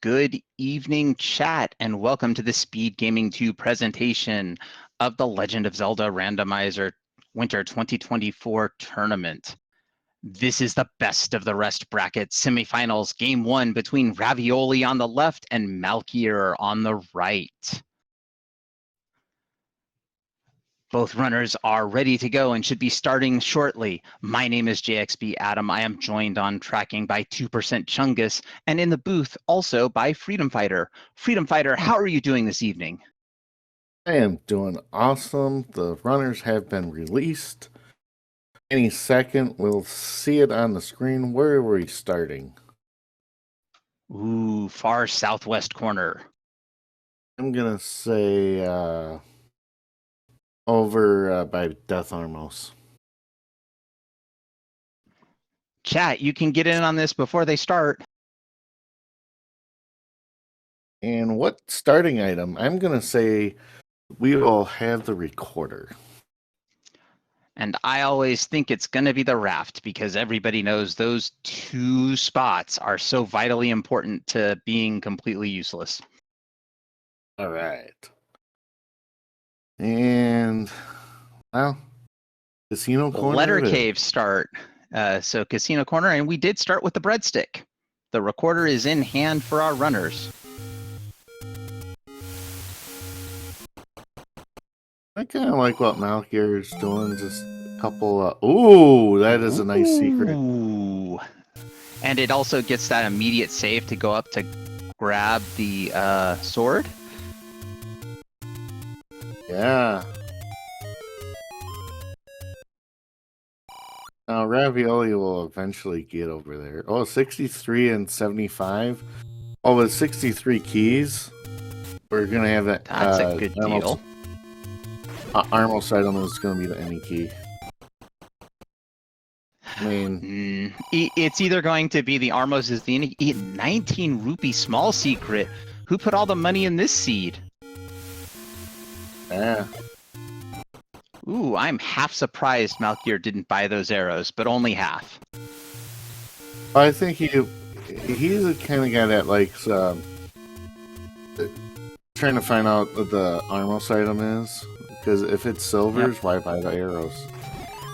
Good evening, chat, and welcome to the Speed Gaming 2 presentation of the Legend of Zelda Randomizer Winter 2024 tournament. This is the best of the rest bracket semifinals, game 1 between Ravioli on the left and Malkier on the right. Both runners are ready to go and should be starting shortly. My name is JXB Adam. I am joined on tracking by 2% Chungus and in the booth also by Freedom Fighter. Freedom Fighter, how are you doing this evening? I am doing awesome. The runners have been released. Any second, we'll see it on the screen. Where are we starting? Ooh, far southwest corner. I'm going to say over by Death Armos. Chat, you can get in on this before they start. And what starting item? I'm going to say we will have the recorder. And I always think it's going to be the raft because everybody knows those two spots are so vitally important to being completely useless. All right. And, well, Casino Corner. Letter Cave start. So Casino Corner, and we did start with the breadstick. The recorder is in hand for our runners. I kind of like what Malkier is doing. Just a couple. Ooh, that is a nice secret. Ooh. And it also gets that immediate save to go up to grab the sword. Yeah. Now, Ravioli will eventually get over there. Oh, 63 and 75. Oh, with 63 keys, we're going to have that. That's a good deal. Armos item is going to be the any key. I mean, it's either going to be the Armos is the 19 rupee small secret. Who put all the money in this seed? Yeah. Ooh, I'm half surprised Malkier didn't buy those arrows, but only half. I think he's the kind of guy that likes trying to find out what the Armos item is. Because if it's silvers, why buy the arrows?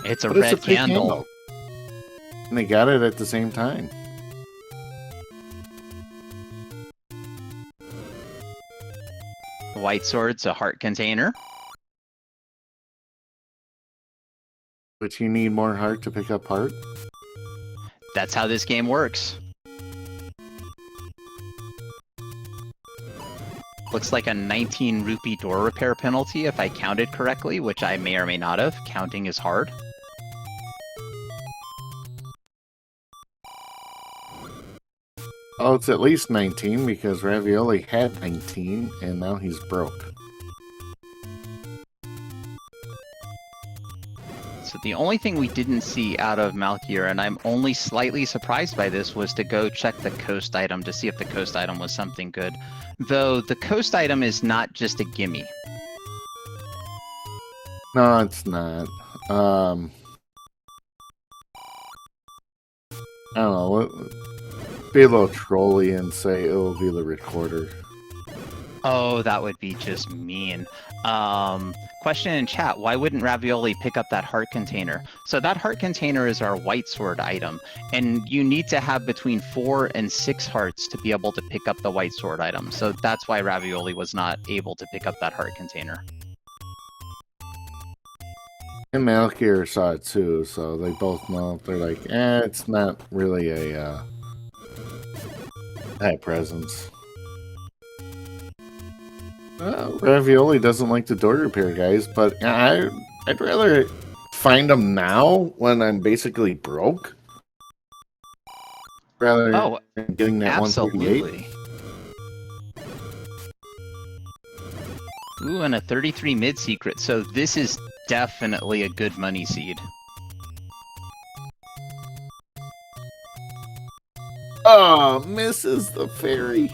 It's a red candle. And they got it at the same time. White sword's a heart container. But you need more heart to pick up heart? That's how this game works. Looks like a 19 rupee door repair penalty if I counted correctly, which I may or may not have. Counting is hard. Oh, it's at least 19 because Ravioli had 19 and now he's broke. So the only thing we didn't see out of Malkier, and I'm only slightly surprised by this, was to go check the coast item to see if the coast item was something good. Though the coast item is not just a gimme. No, it's not. I don't know. Be a little trolly and say it will be the recorder. Oh, that would be just mean. Question in chat, why wouldn't Ravioli pick up that heart container? So that heart container is our white sword item, and you need to have between 4 and 6 hearts to be able to pick up the white sword item. So that's why Ravioli was not able to pick up that heart container. And Malkier saw it too, so they both know. They're like, it's not really a high presence. Ravioli doesn't like the door repair guys, but I'd rather find them now when I'm basically broke, rather than getting that absolutely. 138. Ooh, and a 33 mid secret. So this is definitely a good money seed. Oh, misses the fairy.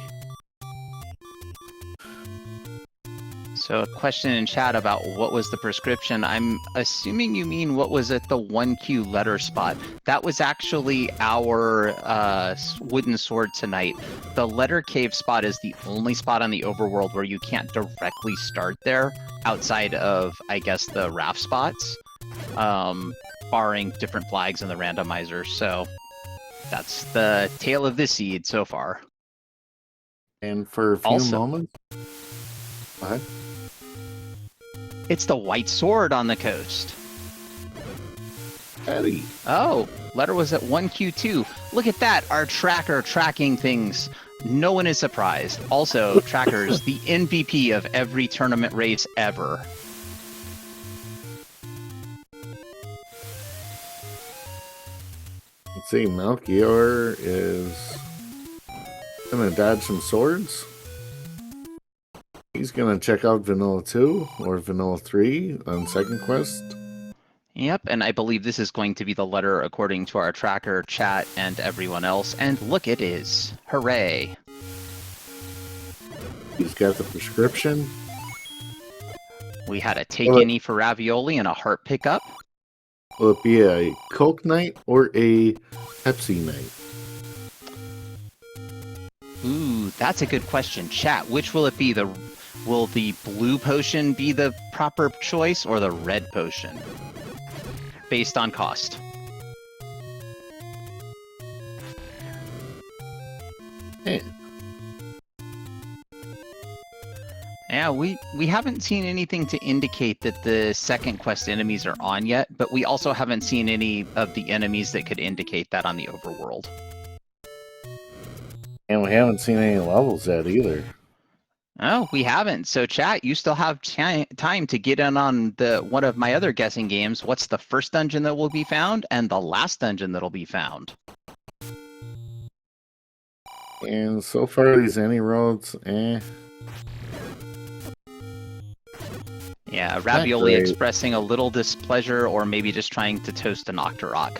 So a question in chat about what was the prescription. I'm assuming you mean what was at the 1Q letter spot. That was actually our wooden sword tonight. The letter cave spot is the only spot on the overworld where you can't directly start there outside of, I guess, the raft spots, barring different flags in the randomizer. So that's the tale of the seed so far. And for a few moments... Go ahead. It's the white sword on the coast. Eddie. Oh, letter was at 1Q2. Look at that, our tracker tracking things. No one is surprised. Also, Tracker's the MVP of every tournament race ever. Let's see, Malkier is gonna dodge some swords. He's gonna check out Vanilla 2 or Vanilla 3 on second quest. Yep, and I believe this is going to be the letter according to our tracker, chat, and everyone else. And look, it is. Hooray. He's got the prescription. We had a take any for ravioli and a heart pickup. Will it be a Coke night or a Pepsi night? Ooh, that's a good question. Chat, which will it be? Will the blue potion be the proper choice or the red potion? Based on cost. Hey. Yeah, we haven't seen anything to indicate that the second quest enemies are on yet, but we also haven't seen any of the enemies that could indicate that on the overworld. And we haven't seen any levels yet either. Oh, we haven't. So chat, you still have time to get in on one of my other guessing games. What's the first dungeon that will be found and the last dungeon that'll be found? And so far, these any roads, Yeah, Ravioli expressing a little displeasure or maybe just trying to toast an Octorok.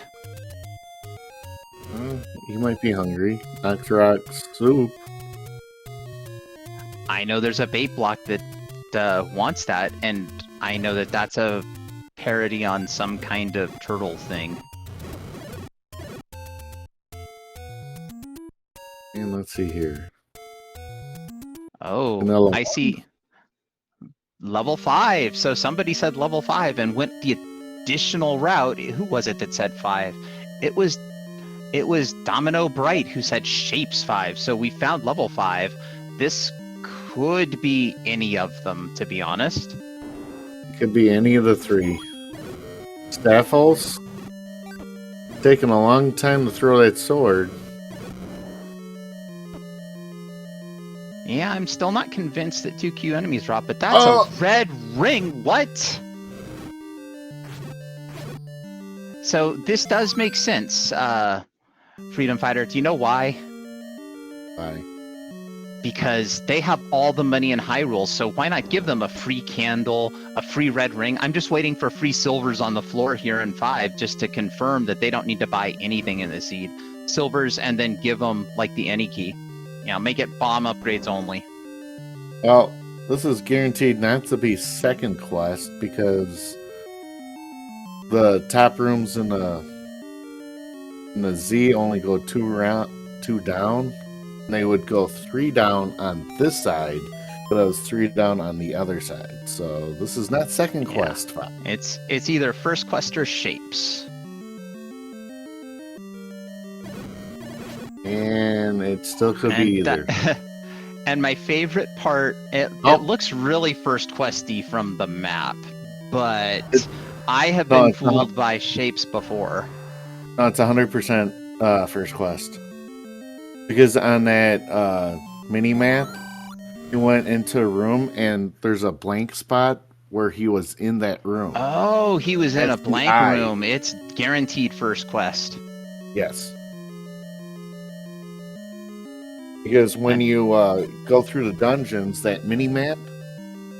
You might be hungry. Octorok soup. I know there's a bait block that wants that, and I know that that's a parody on some kind of turtle thing. And let's see here. Oh, Vanilla I see. Level 5. So somebody said level 5 and went the additional route. Who was it that said 5? It was Domino Bright who said Shapes 5. So we found level 5. This could be any of them, to be honest. It could be any of the three. Staffles. Taking a long time to throw that sword. Yeah, I'm still not convinced that 2Q enemies drop, but that's a red ring. What? So this does make sense, Freedom Fighter. Do you know why? Why? Because they have all the money in Hyrule, so why not give them a free candle, a free red ring? I'm just waiting for free silvers on the floor here in 5 just to confirm that they don't need to buy anything in the seed. Silvers, and then give them, like, the any key. Yeah, make it bomb upgrades only. Well, this is guaranteed not to be second quest because the top rooms in the Z only go 2 down. And they would go 3 down on this side, but it was 3 down on the other side. So this is not second quest. It's either first quest or Shapes. And it still could be either. And my favorite part, it looks really first questy from the map, but I have been fooled by Shapes before. No, it's 100% first quest. Because on that mini map, he went into a room and there's a blank spot where he was in that room. Oh, he was in a blank room. It's guaranteed first quest. Yes. Because when you go through the dungeons, that mini map,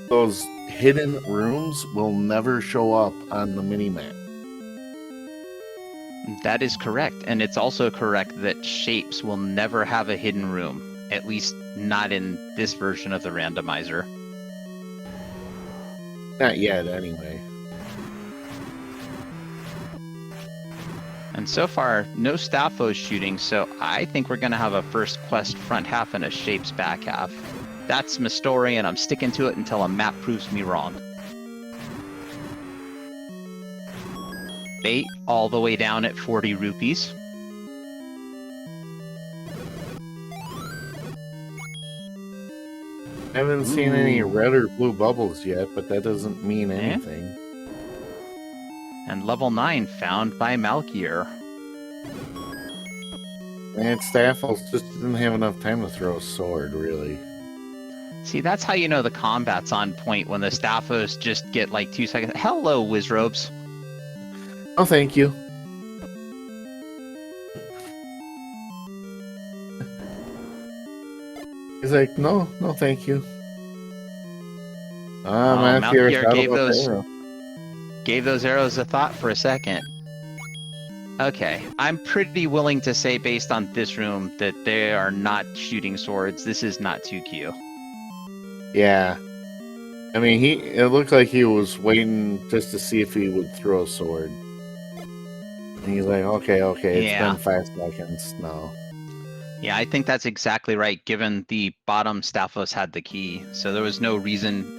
those hidden rooms will never show up on the mini map. That is correct, and it's also correct that Shapes will never have a hidden room, at least not in this version of the randomizer. Not yet, anyway. And so far, no Staphos shooting, so I think we're going to have a first quest front half and a Shapes back half. That's my story, and I'm sticking to it until a map proves me wrong. Bait all the way down at 40 rupees. I haven't seen any red or blue bubbles yet, but that doesn't mean anything. And level 9 found by Malkier. And Staffels just didn't have enough time to throw a sword, really. See, that's how you know the combat's on point, when the Staphos just get like 2 seconds. Hello, Wizrobes. Oh, thank you. He's like, no, thank you. Malkier gave those arrows a thought for a second. Okay, I'm pretty willing to say, based on this room, that they are not shooting swords. This is not 2Q. Yeah. I mean, it looked like he was waiting just to see if he would throw a sword. And he's like, okay, it's been 5 seconds now. Yeah, I think that's exactly right, given the bottom Staphos had the key. So there was no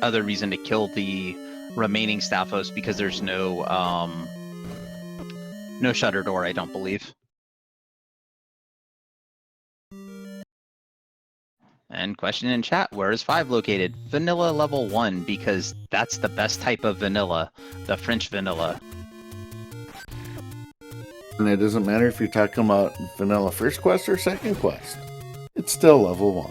other reason to kill the remaining Staphos, because there's no shutter door, I don't believe. And question in chat, where is 5 located? Vanilla level 1, because that's the best type of vanilla, the French vanilla. And it doesn't matter if you're talking about vanilla first quest or second quest. It's still level 1.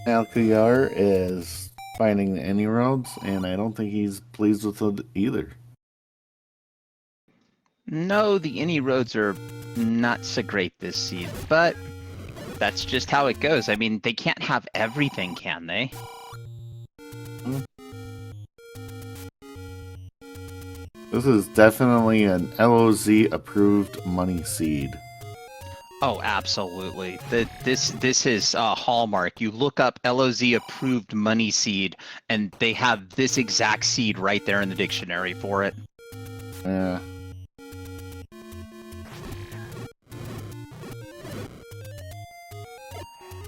Malkier is finding any roads, and I don't think he's pleased with it either. No, the any roads are not so great this seed, but that's just how it goes. I mean, they can't have everything, can they? This is definitely an LOZ approved money seed. Oh, absolutely. This is a hallmark. You look up LOZ approved money seed, and they have this exact seed right there in the dictionary for it. Yeah.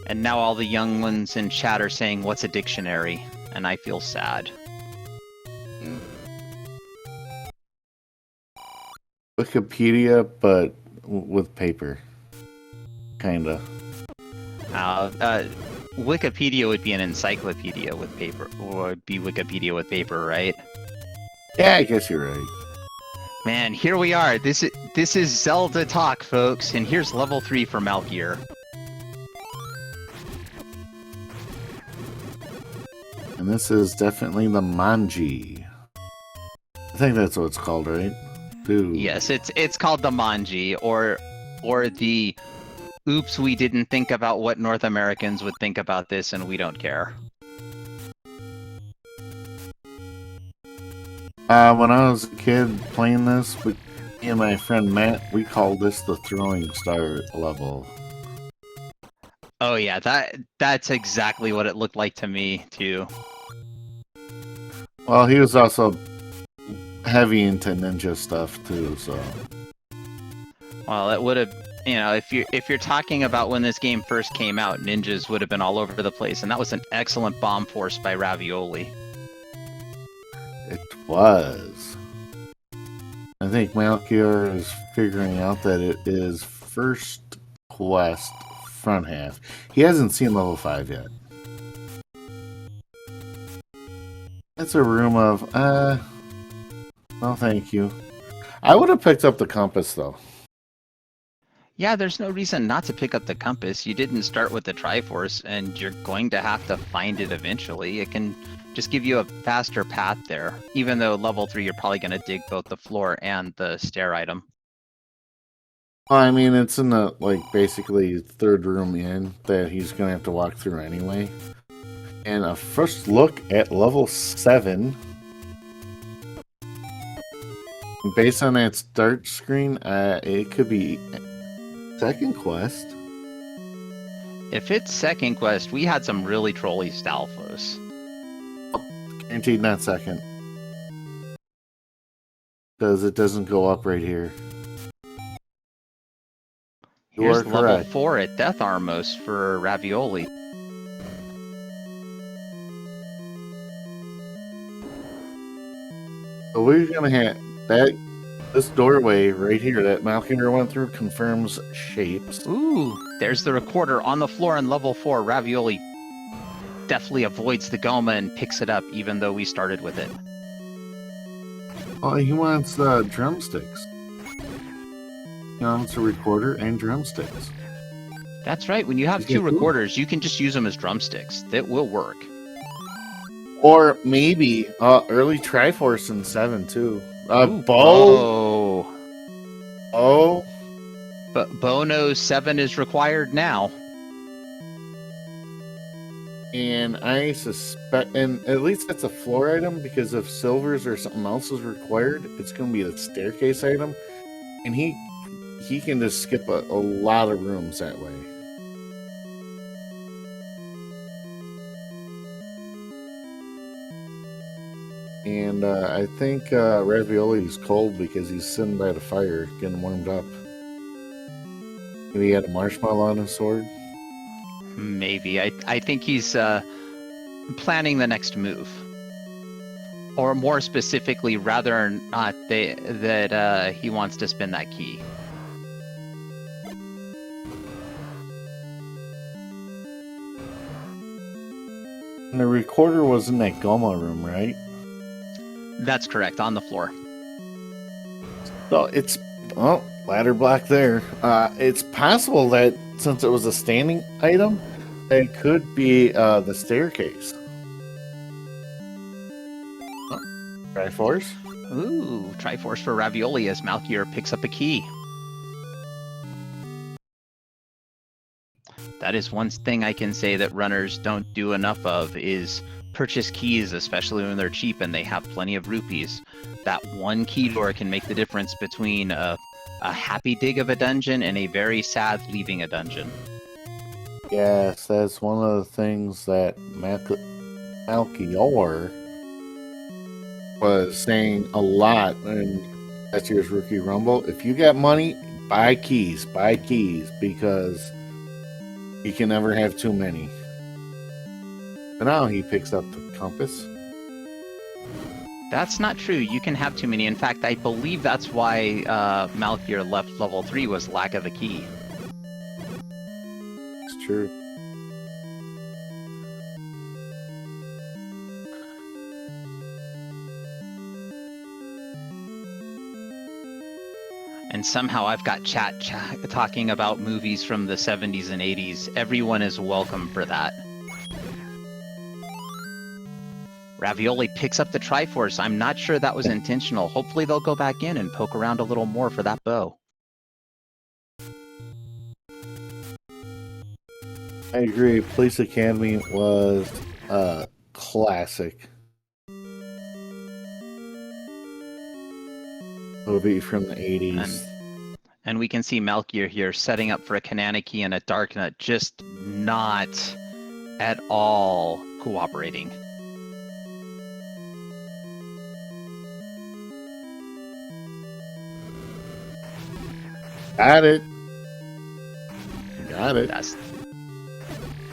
And now all the young ones in chat are saying, what's a dictionary? And I feel sad. Wikipedia, but with paper. Kinda. Wikipedia would be an encyclopedia with paper, or would be Wikipedia with paper, right? Yeah, I guess you're right. Man, here we are. This is Zelda talk, folks, and here's level 3 for Malkier. And this is definitely the manji. I think that's what it's called, right? Dude. Yes, it's called the manji, or the oops, we didn't think about what North Americans would think about this, and we don't care. When I was a kid playing this, me and my friend Matt, we called this the throwing star level. Oh yeah, that's exactly what it looked like to me too. Well, he was also heavy into ninja stuff too, so. Well, it would have, if you're talking about when this game first came out, ninjas would have been all over the place, and that was an excellent bomb force by Ravioli. It was. I think Malkier is figuring out that it is first quest front half. He hasn't seen level 5 yet. It's a room of, no thank you. I would have picked up the compass, though. Yeah, there's no reason not to pick up the compass. You didn't start with the Triforce, and you're going to have to find it eventually. It can just give you a faster path there, even though level 3 you're probably going to dig both the floor and the stair item. Well, I mean, it's in the, basically third room in that he's going to have to walk through anyway. And a first look at level 7. Based on that start screen, it could be second quest. If it's second quest, we had some really trolly Stalfos. Guaranteed not second. Because it doesn't go up right here. You Here's are level correct. 4 at Death Armos for ravioli. So we're gonna have that. This doorway right here that Malkier went through confirms shapes. Ooh, there's the recorder on the floor in level 4. Ravioli definitely avoids the Goma and picks it up, even though we started with it. Oh, he wants drumsticks. He wants a recorder and drumsticks. That's right. When you have He's two got two. recorders, you can just use them as drumsticks. That will work. Or maybe early Triforce in 7 too. Ooh, Bow. Bo. Oh. But Bo knows 7 is required now. And I suspect, and at least that's a floor item, because if silvers or something else is required, it's going to be the staircase item. And he can just skip a lot of rooms that way. And I think Ravioli is cold because he's sitting by the fire getting warmed up. Maybe he had a marshmallow on his sword. Maybe. I think he's planning the next move. Or more specifically, rather or not that he wants to spin that key. And the recorder was in that Goma room, right? That's correct, on the floor. So it's ladder block there. It's possible that since it was a standing item, it could be the staircase. Triforce. Ooh, Triforce for Ravioli as Malkier picks up a key. That is one thing I can say that runners don't do enough of, is purchase keys, especially when they're cheap and they have plenty of rupees. That one key door can make the difference between a happy dig of a dungeon and a very sad leaving a dungeon. Yes, that's one of the things that Malkier was saying a lot in last year's Rookie Rumble. If you got money, buy keys, because you can never have too many. But now he picks up the compass. That's not true. You can have too many. In fact, I believe that's why Malkier left level 3 was lack of a key. It's true. And somehow I've got chat talking about movies from the 70s and 80s. Everyone is welcome for that. Ravioli picks up the Triforce. I'm not sure that was intentional. Hopefully they'll go back in and poke around a little more for that bow. I agree. Police Academy was a classic movie from the 80s. And we can see Malkier here setting up for a Kananaki and a Darknut, just not at all cooperating. Got it.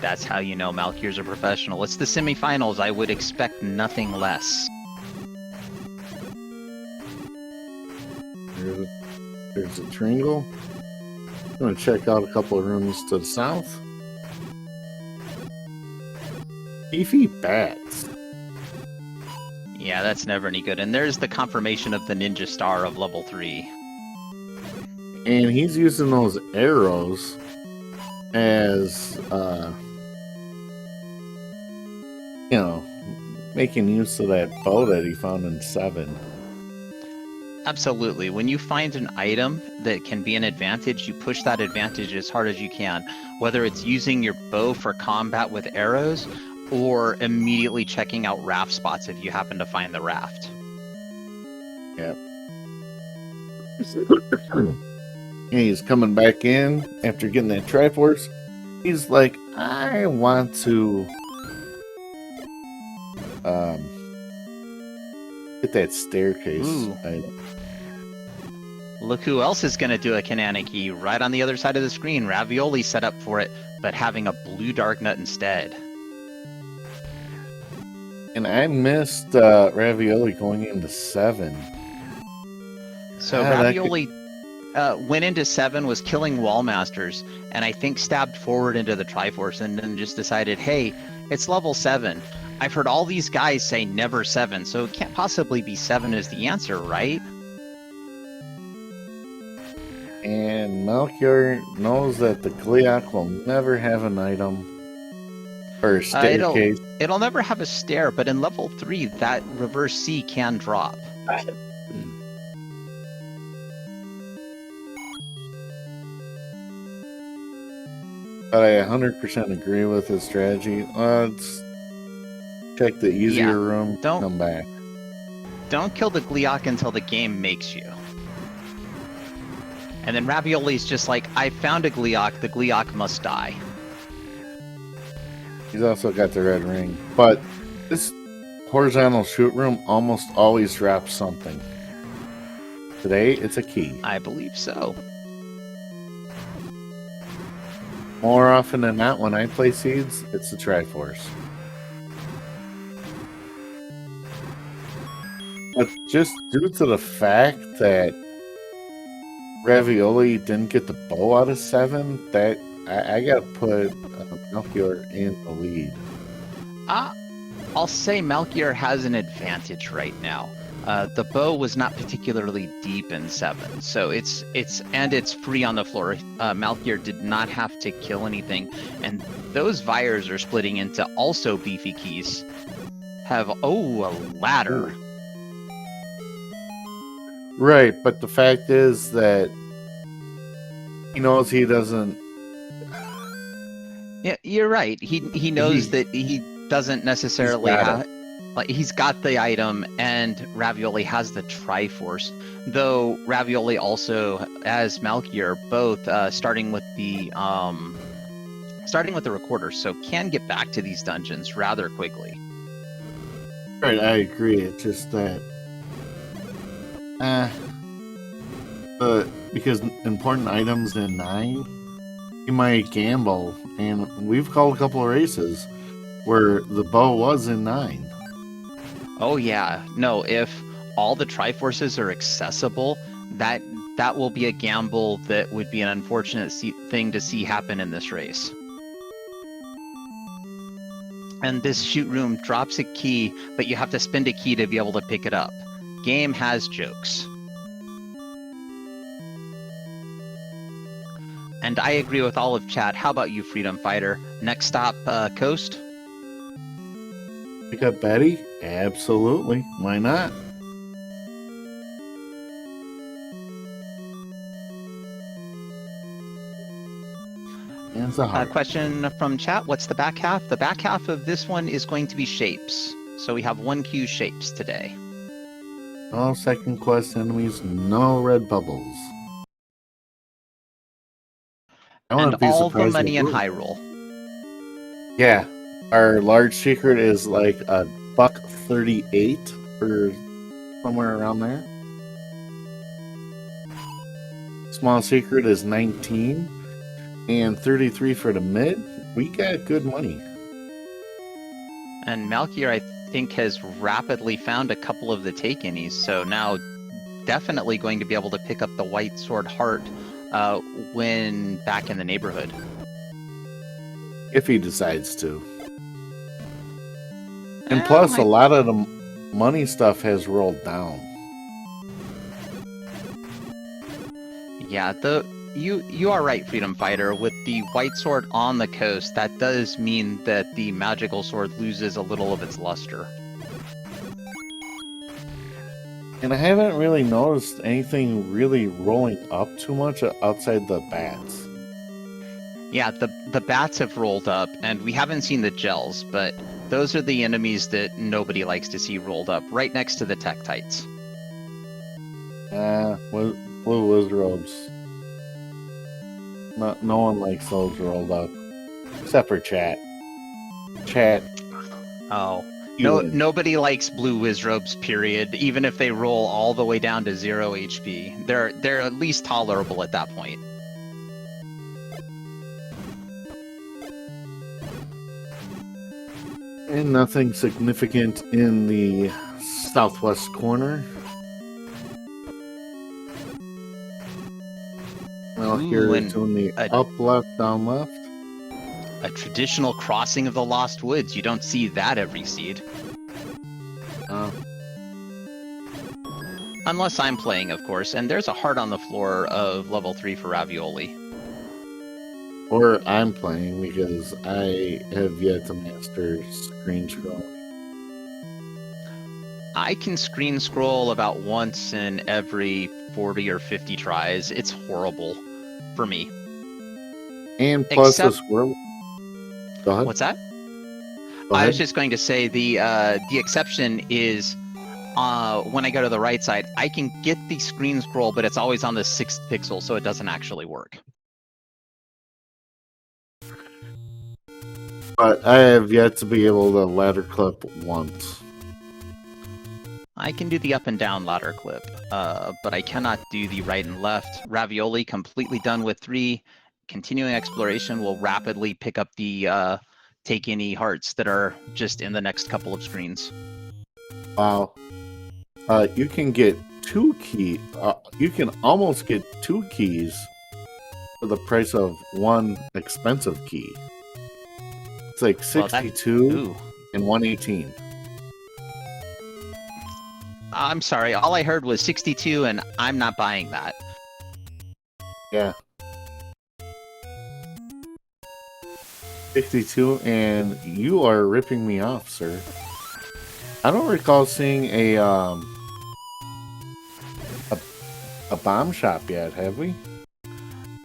That's how you know Malkier's a professional. It's the semifinals. I would expect nothing less. There's a triangle. I'm going to check out a couple of rooms to the south. Beefy bats. Yeah, that's never any good. And there's the confirmation of the Ninja Star of level 3. And he's using those arrows as, making use of that bow that he found in 7. Absolutely. When you find an item that can be an advantage, you push that advantage as hard as you can, whether it's using your bow for combat with arrows or immediately checking out raft spots if you happen to find the raft. Yep. And he's coming back in after getting that Triforce. He's like, I want to get that staircase. Ooh. Look who else is going to do a Kananiki right on the other side of the screen. Ravioli set up for it, but having a blue dark nut instead. And I missed Ravioli going into 7. So Ravioli went into 7, was killing Wallmasters, and I think stabbed forward into the Triforce and then just decided, hey, it's level 7. I've heard all these guys say never 7, so it can't possibly be 7 is the answer, right? And Malkier knows that the Gliok will never have an item or a staircase. It'll never have a stair, but in level 3, that reverse C can drop. But I 100% agree with his strategy. Let's check the easier room, come back. Don't kill the Gliok until the game makes you. And then Ravioli's just like, I found a Gliok, the Gliok must die. He's also got the red ring. But this horizontal shoot room almost always drops something. Today, it's a key. I believe so. More often than not, when I play Seeds, it's the Triforce. But just due to the fact that Ravioli didn't get the bow out of 7, that I gotta put Malkier in the lead. I'll say Malkier has an advantage right now. The bow was not particularly deep in 7, so it's free on the floor. Malkier did not have to kill anything, and those Vires are splitting into also beefy keys. Have a ladder. Right, but the fact is that he knows he doesn't. Yeah, you're right. He knows that he doesn't necessarily have. Like, he's got the item, and Ravioli has the Triforce. Though Ravioli also, as Malkier, both starting with the recorder, so can get back to these dungeons rather quickly. Right, I agree. It's just that, because important items in 9, you might gamble, and we've called a couple of races where the bow was in 9. Oh yeah, no, if all the Triforces are accessible, that will be a gamble that would be an unfortunate thing to see happen in this race. And this shoot room drops a key, but you have to spend a key to be able to pick it up. Game has jokes. And I agree with all of chat. How about you, Freedom Fighter? Next stop, Coast? Pick up Betty? Absolutely. Why not? And it's a heart. Question from chat. What's the back half? The back half of this one is going to be shapes. So we have 1 Q shapes today. No second quest enemies, no red bubbles. And all the money in Hyrule. Yeah. Our large secret is like $1.38 or somewhere around there. Small secret is 19 and 33 for the mid. We got good money. And Malkier, I think, has rapidly found a couple of the take-inies, so now definitely going to be able to pick up the White Sword Heart when back in the neighborhood. If he decides to. And plus, a lot of the money stuff has rolled down. Yeah, you are right, Freedom Fighter. With the White Sword on the coast, that does mean that the magical sword loses a little of its luster. And I haven't really noticed anything really rolling up too much outside the bats. Yeah, the bats have rolled up, and we haven't seen the gels, but those are the enemies that nobody likes to see rolled up, right next to the Tektites. Blue Wizrobes. No one likes those rolled up, except for chat. Chat. Oh. You No, win. nobody likes blue wizrobes, period. Even if they roll all the way down to 0 HP. They're at least tolerable at that point. And nothing significant in the southwest corner. Malkier is doing the up, left, down, left. A traditional crossing of the Lost Woods. You don't see that every seed. Unless I'm playing, of course. And there's a heart on the floor of level 3 for ravioli. Or I'm playing because I have yet to master screen scroll. I can screen scroll about once in every 40 or 50 tries. It's horrible for me. And plus the squirrel. Go ahead. What's that? I was just going to say the exception is when I go to the right side, I can get the screen scroll, but it's always on the 6th pixel, so it doesn't actually work. But I have yet to be able to ladder clip once. I can do the up and down ladder clip, but I cannot do the right and left. Ravioli completely done with 3. Continuing exploration will rapidly pick up the take any hearts that are just in the next couple of screens. Wow. You can get 2 keys. You can almost get 2 keys for the price of 1 expensive key. It's like 62 and 118. I'm sorry, all I heard was 62 and I'm not buying that. Yeah. 62 and you are ripping me off, sir. I don't recall seeing a bomb shop yet, have we?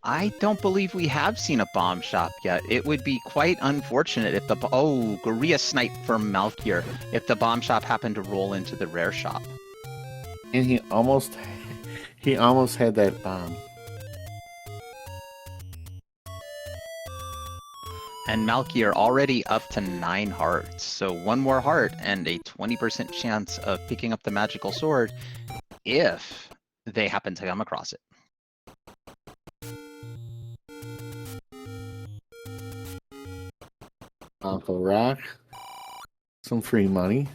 I don't believe we have seen a bomb shop yet. It would be quite unfortunate if the Gorilla Snipe from Malkier if the bomb shop happened to roll into the rare shop. And he almost had that bomb. And Malkier already up to 9 hearts, so 1 more heart and a 20% chance of picking up the magical sword if they happen to come across it. Uncle Rock. Some free money.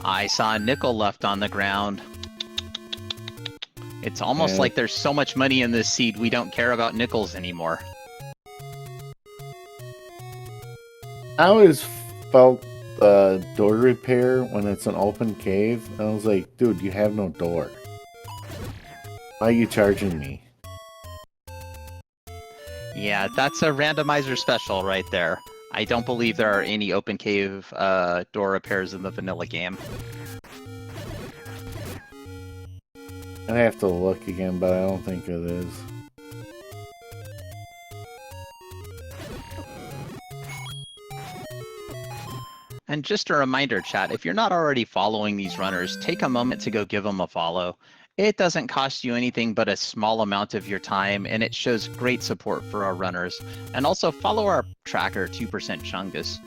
I saw a nickel left on the ground. It's almost like there's so much money in this seed, we don't care about nickels anymore. I always felt the door repair when it's an open cave. I was like, dude, you have no door. Why are you charging me? Yeah, that's a randomizer special right there. I don't believe there are any open cave door repairs in the vanilla game. I have to look again, but I don't think it is. And just a reminder, chat, if you're not already following these runners, take a moment to go give them a follow. It doesn't cost you anything but a small amount of your time, and it shows great support for our runners. And also follow our tracker, 2% Chungus.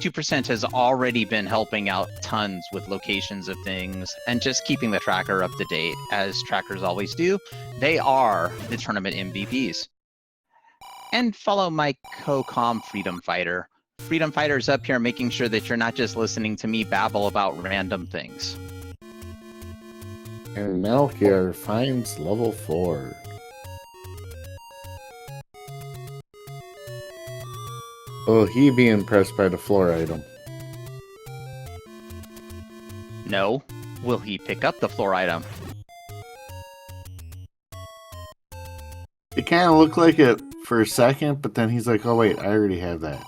2% has already been helping out tons with locations of things and just keeping the tracker up to date, as trackers always do. They are the tournament MVPs. And follow my co-com Freedom Fighter. Freedom Fighter's up here making sure that you're not just listening to me babble about random things. And Malkier finds level 4. Will he be impressed by the floor item? No. Will he pick up the floor item? It kind of looked like it for a second, but then he's like, oh wait, I already have that.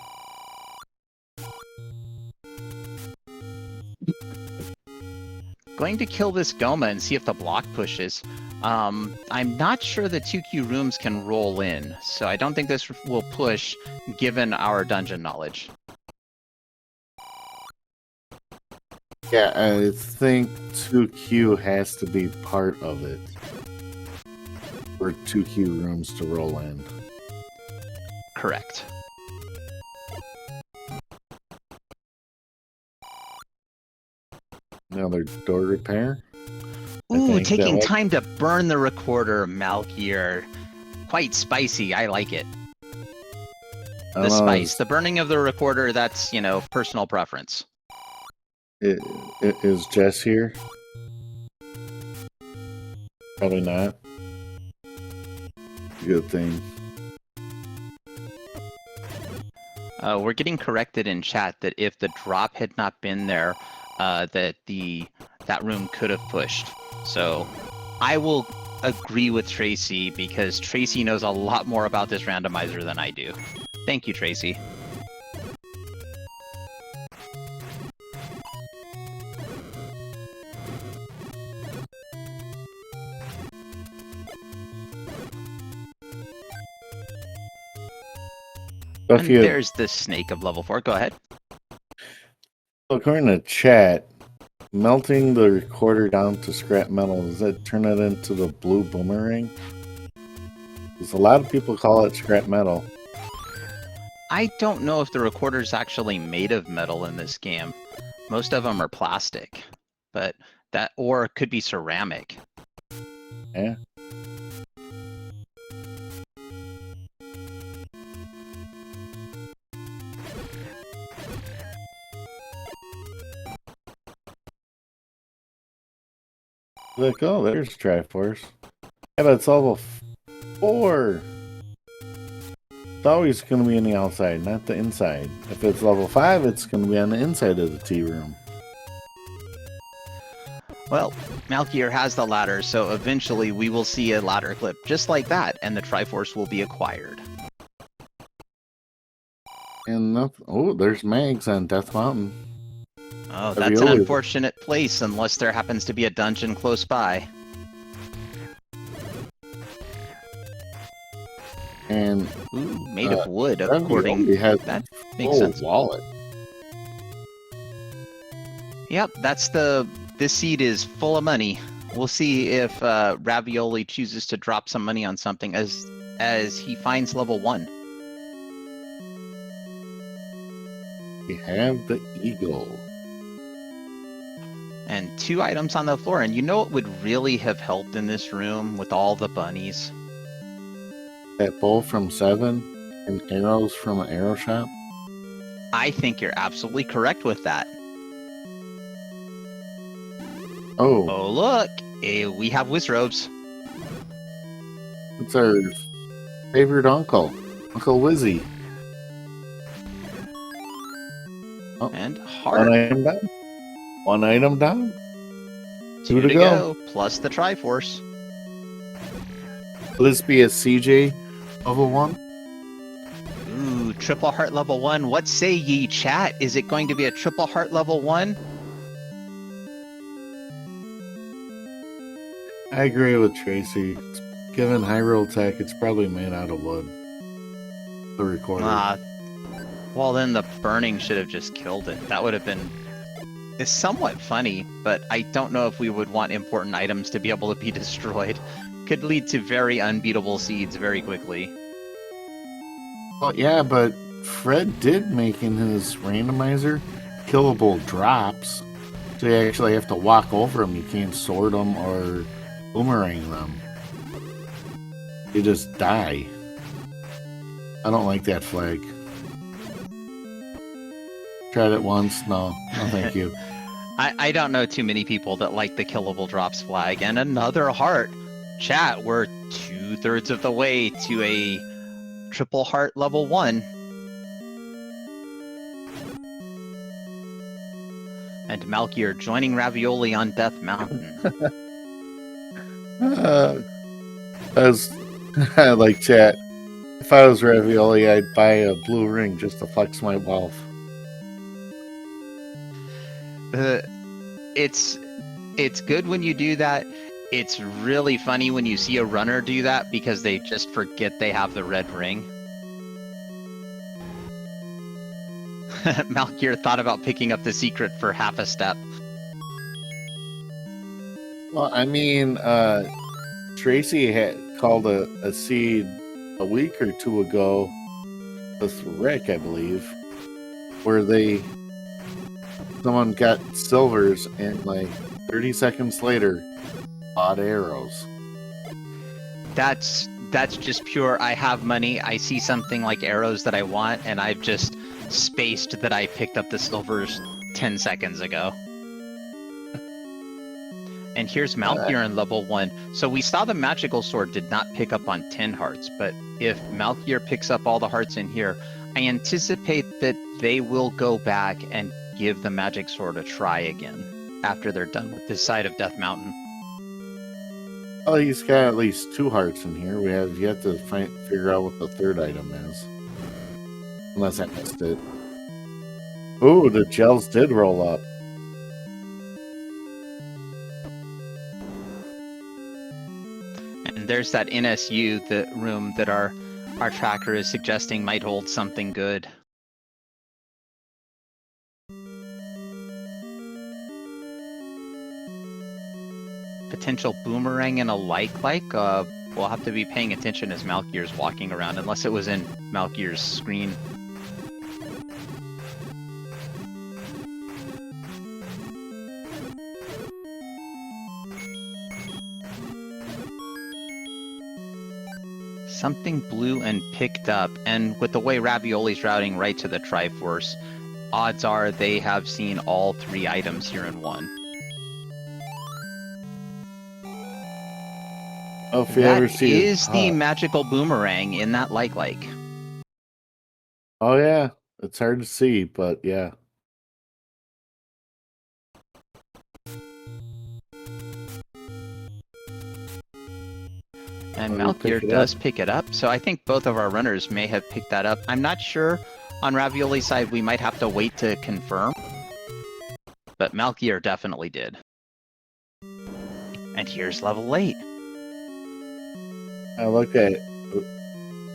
Going to kill this Goma and see if the block pushes. I'm not sure the 2Q rooms can roll in, so I don't think this will push given our dungeon knowledge. Yeah, I think 2Q has to be part of it. or 2 key rooms to roll in. Correct. Another door repair. Ooh, taking time to burn the recorder, Malkier. Quite spicy. I like it. The spice. The burning of the recorder, that's, you know, personal preference. Is Jess here? Probably not. Good thing. We're getting corrected in chat that if the drop had not been there, that room could have pushed. So I will agree with Tracy because Tracy knows a lot more about this randomizer than I do. Thank you, Tracy. And there's the snake of level 4. Go ahead. According to chat, melting the recorder down to scrap metal, does that turn it into the blue boomerang? Because a lot of people call it scrap metal. I don't know if the recorder is actually made of metal in this game. Most of them are plastic, but that, or it could be ceramic. Yeah. Like, oh, there's Triforce. Yeah, but it's level 4. It's always going to be on the outside, not the inside. If it's level 5, it's going to be on the inside of the tea room. Well, Malkier has the ladder, so eventually we will see a ladder clip just like that, and the Triforce will be acquired. And oh, there's Mags on Death Mountain. Oh, that's an unfortunate place unless there happens to be a dungeon close by. And ooh, made of wood, according to that makes sense. Wallet. Yep, that's this seed is full of money. We'll see if Ravioli chooses to drop some money on something as he finds level 1. We have the eagle. And 2 items on the floor. And you know what would really have helped in this room with all the bunnies? That bowl from 7 and arrows from an arrow shop? I think you're absolutely correct with that. Oh. Oh, look. We have Wizrobes. It's our favorite uncle. Uncle Wizzy. Oh, and heart. 1 item down. 1 item down. 2 to go. Plus the Triforce. Will this be a CJ level 1? Ooh, triple heart level 1. What say ye, chat? Is it going to be a triple heart level 1? I agree with Tracy. Given high roll tech, it's probably made out of wood. The recorder. Well, then the burning should have just killed it. That would have been... It's somewhat funny, but I don't know if we would want important items to be able to be destroyed. Could lead to very unbeatable seeds very quickly. Well, yeah, but Fred did make in his randomizer killable drops. So you actually have to walk over them. You can't sword them or boomerang them. You just die. I don't like that flag. Tried it once. No thank you. I don't know too many people that like the killable drops flag. And another heart. Chat, we're 2/3 of the way to a triple heart level 1. And Malkier joining Ravioli on Death Mountain. I like chat. If I was Ravioli, I'd buy a blue ring just to flex my wealth. It's good when you do that. It's really funny when you see a runner do that because they just forget they have the red ring. Malkier thought about picking up the secret for half a step. Well, I mean, Tracy called a seed a week or two ago with Rick, I believe, where someone got silvers and like 30 seconds later bought arrows. That's just pure, I have money, I see something like arrows that I want, and I've just spaced that I picked up the silvers 10 seconds ago. And here's Malkier in level 1. So we saw the magical sword did not pick up on 10 hearts, but if Malkier picks up all the hearts in here, I anticipate that they will go back and give the magic sword a try again after they're done with this side of Death Mountain. Oh, he's got at least 2 hearts in here. We have yet to figure out what the third item is. Unless I missed it. Ooh, the gels did roll up. And there's that NSU, the room that our tracker is suggesting might hold something good. Potential boomerang and a like. We'll have to be paying attention as Malkier's walking around, unless it was in Malkier's screen. Something blue and picked up, and with the way Ravioli's routing right to the Triforce, odds are they have seen all 3 items here in one. Oh, if you ever That see is the magical boomerang in that like. Oh yeah, it's hard to see, but yeah. And Malkier does pick it up, so I think both of our runners may have picked that up. I'm not sure. On Ravioli's side, we might have to wait to confirm. But Malkier definitely did. And here's level 8. I looked at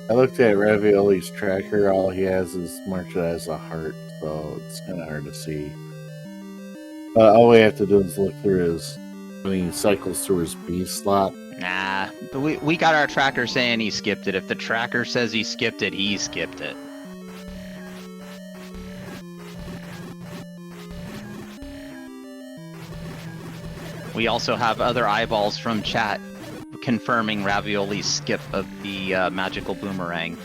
Ravioli's tracker. All he has is marked as a heart, so it's kind of hard to see. All we have to do is look through his when he cycles through his B slot. Nah, we got our tracker saying he skipped it. If the tracker says he skipped it, he skipped it. We also have other eyeballs from chat confirming Ravioli's skip of the magical boomerang.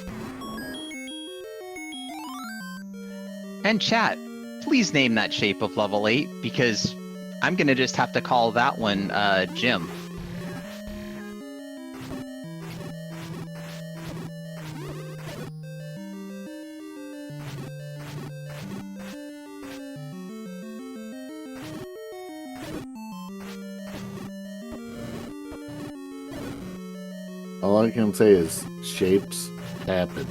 And chat, please name that shape of level 8, because I'm gonna just have to call that one Jim. All I can say is shapes happen.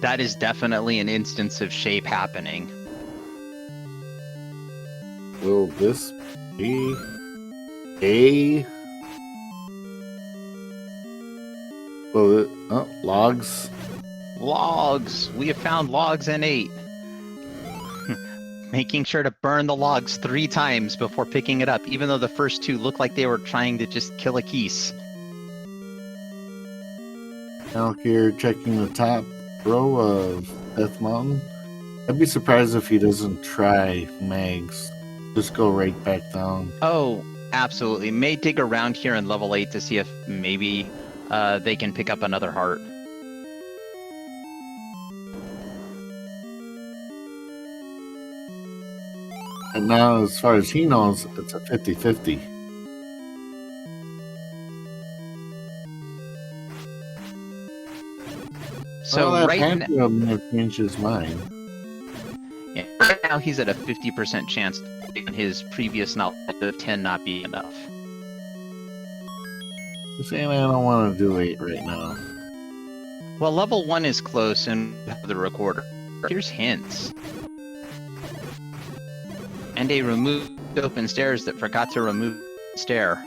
That is definitely an instance of shape happening. Will this be a... Will it... Oh, logs. Logs! We have found logs in 8. Making sure to burn the logs 3 times before picking it up, even though the first 2 looked like they were trying to just kill a keys. Malkier checking the top row of Death Mountain. I'd be surprised if he doesn't try mags. Just go right back down. Oh, absolutely. May dig around here in level 8 to see if maybe they can pick up another heart. And now, as far as he knows, it's a 50-50. So well, right now, may have changed his mind. Yeah, right now he's at a 50% chance in his previous knowledge of 10 not being enough. He's saying I don't want to do 8 right now. Well, level 1 is close and we have the recorder. Here's hints. And a removed open stairs that forgot to remove the stair.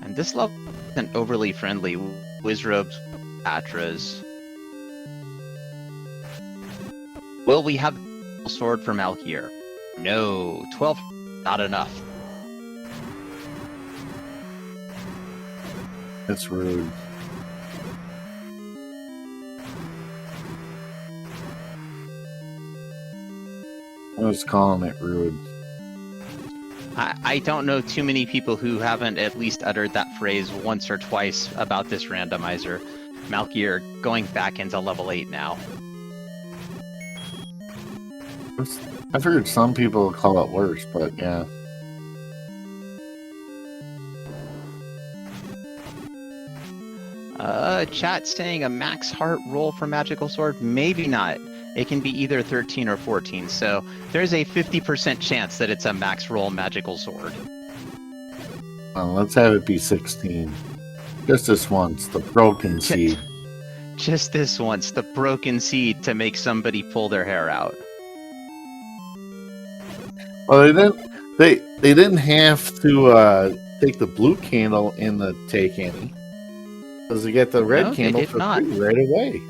And this level isn't overly friendly. Wizrobes Atras. Will we have a sword for Malkier? No. 12, not enough. That's rude. I was calling it rude. I don't know too many people who haven't at least uttered that phrase once or twice about this randomizer. Malkier going back into level 8 now. I've heard some people call it worse, but yeah. Chat saying a max heart roll for magical sword? Maybe not. It can be either 13 or 14, so there's a 50% chance that it's a max roll magical sword. Well, let's have it be 16. Just this once, the broken seed. Just this once, the broken seed to make somebody pull their hair out. Well, they didn't have to take the blue candle in the take any. Because they get the red No, candle for free right away.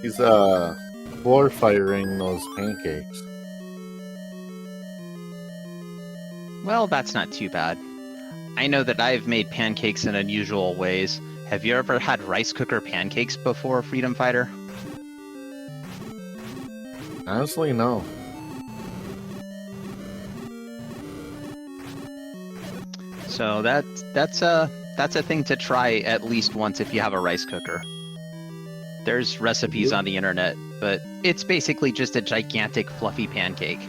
He's floor firing those pancakes. Well, that's not too bad. I know that I've made pancakes in unusual ways. Have you ever had rice cooker pancakes before, Freedom Fighter? Honestly, no. So that's a thing to try at least once if you have a rice cooker. There's recipes on the internet, but it's basically just a gigantic fluffy pancake.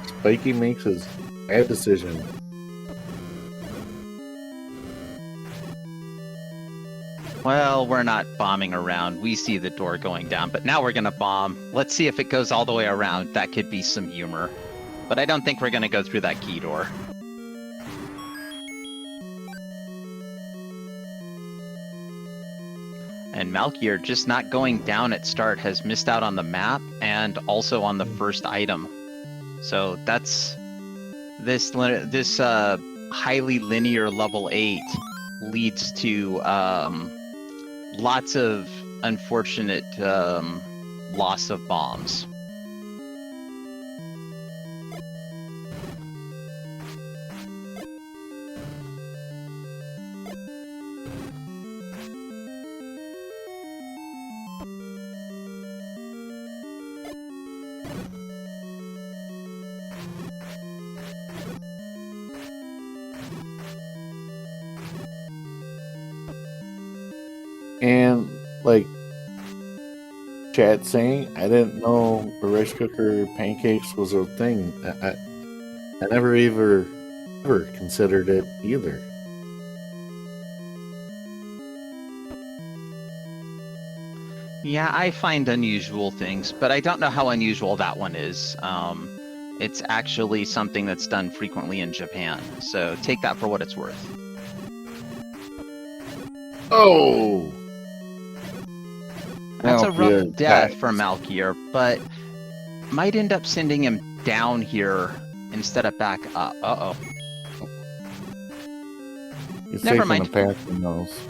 Spiky makes his bad decision. Well, we're not bombing around. We see the door going down, but now we're gonna bomb. Let's see if it goes all the way around. That could be some humor. But I don't think we're gonna go through that key door. And Malkier just not going down at start has missed out on the map and also on the first item. So that's this highly linear level 8 leads to lots of unfortunate loss of bombs. And like Chad saying, I didn't know the rice cooker pancakes was a thing. I never ever considered it either. Yeah, I find unusual things, but I don't know how unusual that one is. It's actually something that's done frequently in Japan, so take that for what it's worth. Oh! That's a rough Malkier death dies. for Malkier, but might end up sending him down here instead of back up. Uh-oh. He's Never taking mind. the path he knows.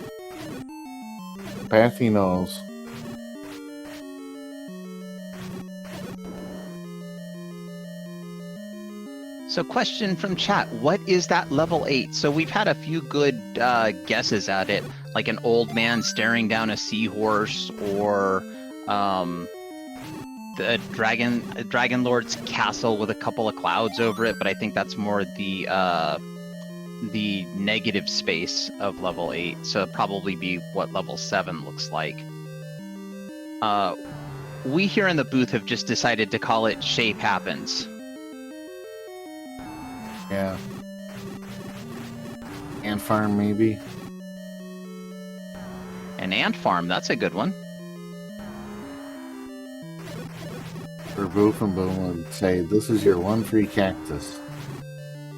Path he knows. So question from chat, what is that level 8? So we've had a few good guesses at it, like an old man staring down a seahorse, or the Dragon Lord's castle with a couple of clouds over it, but I think that's more the negative space of level 8, so it'd probably be what level 7 looks like. We here in the booth have just decided to call it Shape Happens. Yeah. Ant farm, maybe. An ant farm, that's a good one. Or Boof and Boom would say, "This is your one free cactus."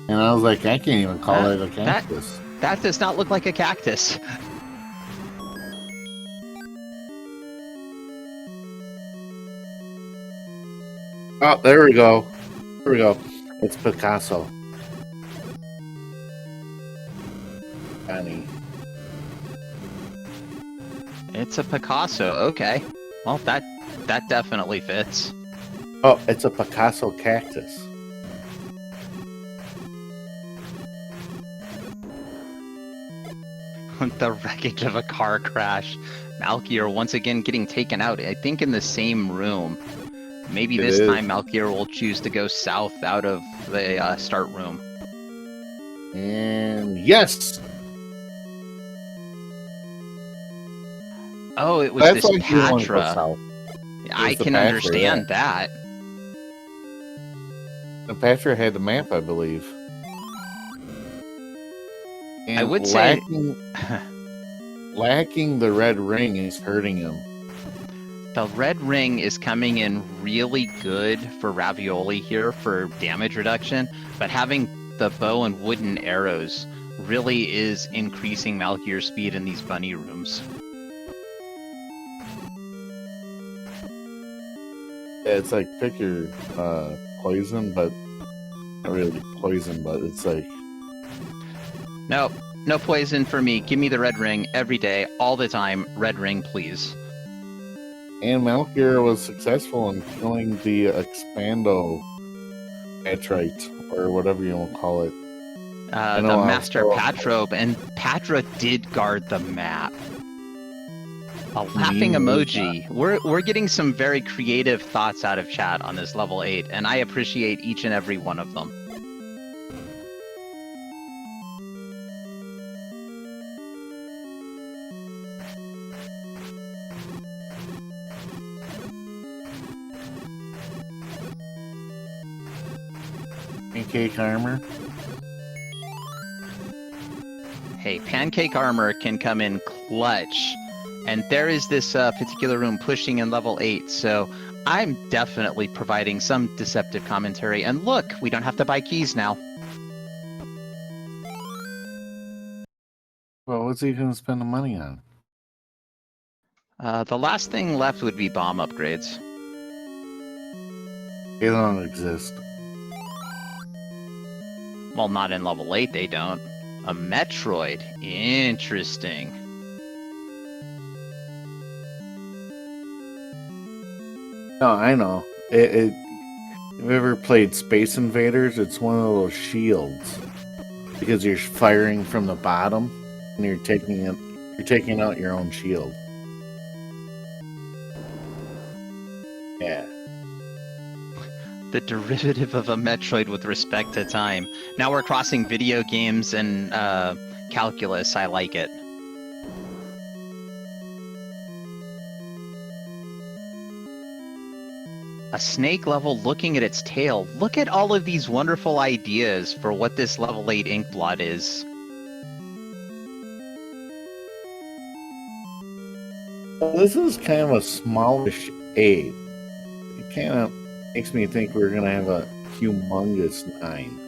And I was like, I can't even call it a cactus. That does not look like a cactus. Oh, there we go. There we go. It's Picasso. Funny. It's a Picasso. Okay. Well, that definitely fits. Oh, it's a Picasso cactus. The wreckage of a car crash. Malkier once again getting taken out, I think in the same room. Maybe this time Malkier will choose to go south out of the start room. And yes! Oh, it was That's this why you want to go Patra. south. I the can Patra, understand that. The Patra had the map, I believe. And I would say lacking the red ring is hurting him. the red ring is coming in really good for Ravioli here for damage reduction, but having the bow and wooden arrows really is increasing Malkier's speed in these bunny rooms. Yeah, it's like pick your poison, but not really poison, but it's like Nope, no poison for me. Give me the red ring every day, all the time. Red ring, please. and Malkier was successful in killing the Expando Patrite, or whatever you want to call it. The Master Patrobe, and Patra did guard the map. A laughing emoji. We're getting some very creative thoughts out of chat on this level 8, and I appreciate each and every one of them. Pancake armor. Hey, pancake armor can come in clutch. And there is this particular room pushing in level 8, so I'm definitely providing some deceptive commentary. And look, we don't have to buy keys now. Well, what's he going to spend the money on? The last thing left would be bomb upgrades. They don't exist. Well, not in level 8, they don't. A Metroid. Interesting. No, I know. If you ever played Space Invaders, it's one of those shields. Because you're firing from the bottom and you're taking out your own shield. Yeah. The derivative of a Metroid with respect to time. Now we're crossing video games and calculus. I like it. A snake level looking at its tail. Look at all of these wonderful ideas for what this level 8 Inkblot is. This is kind of a smallish 8. It kind of makes me think we're going to have a humongous 9.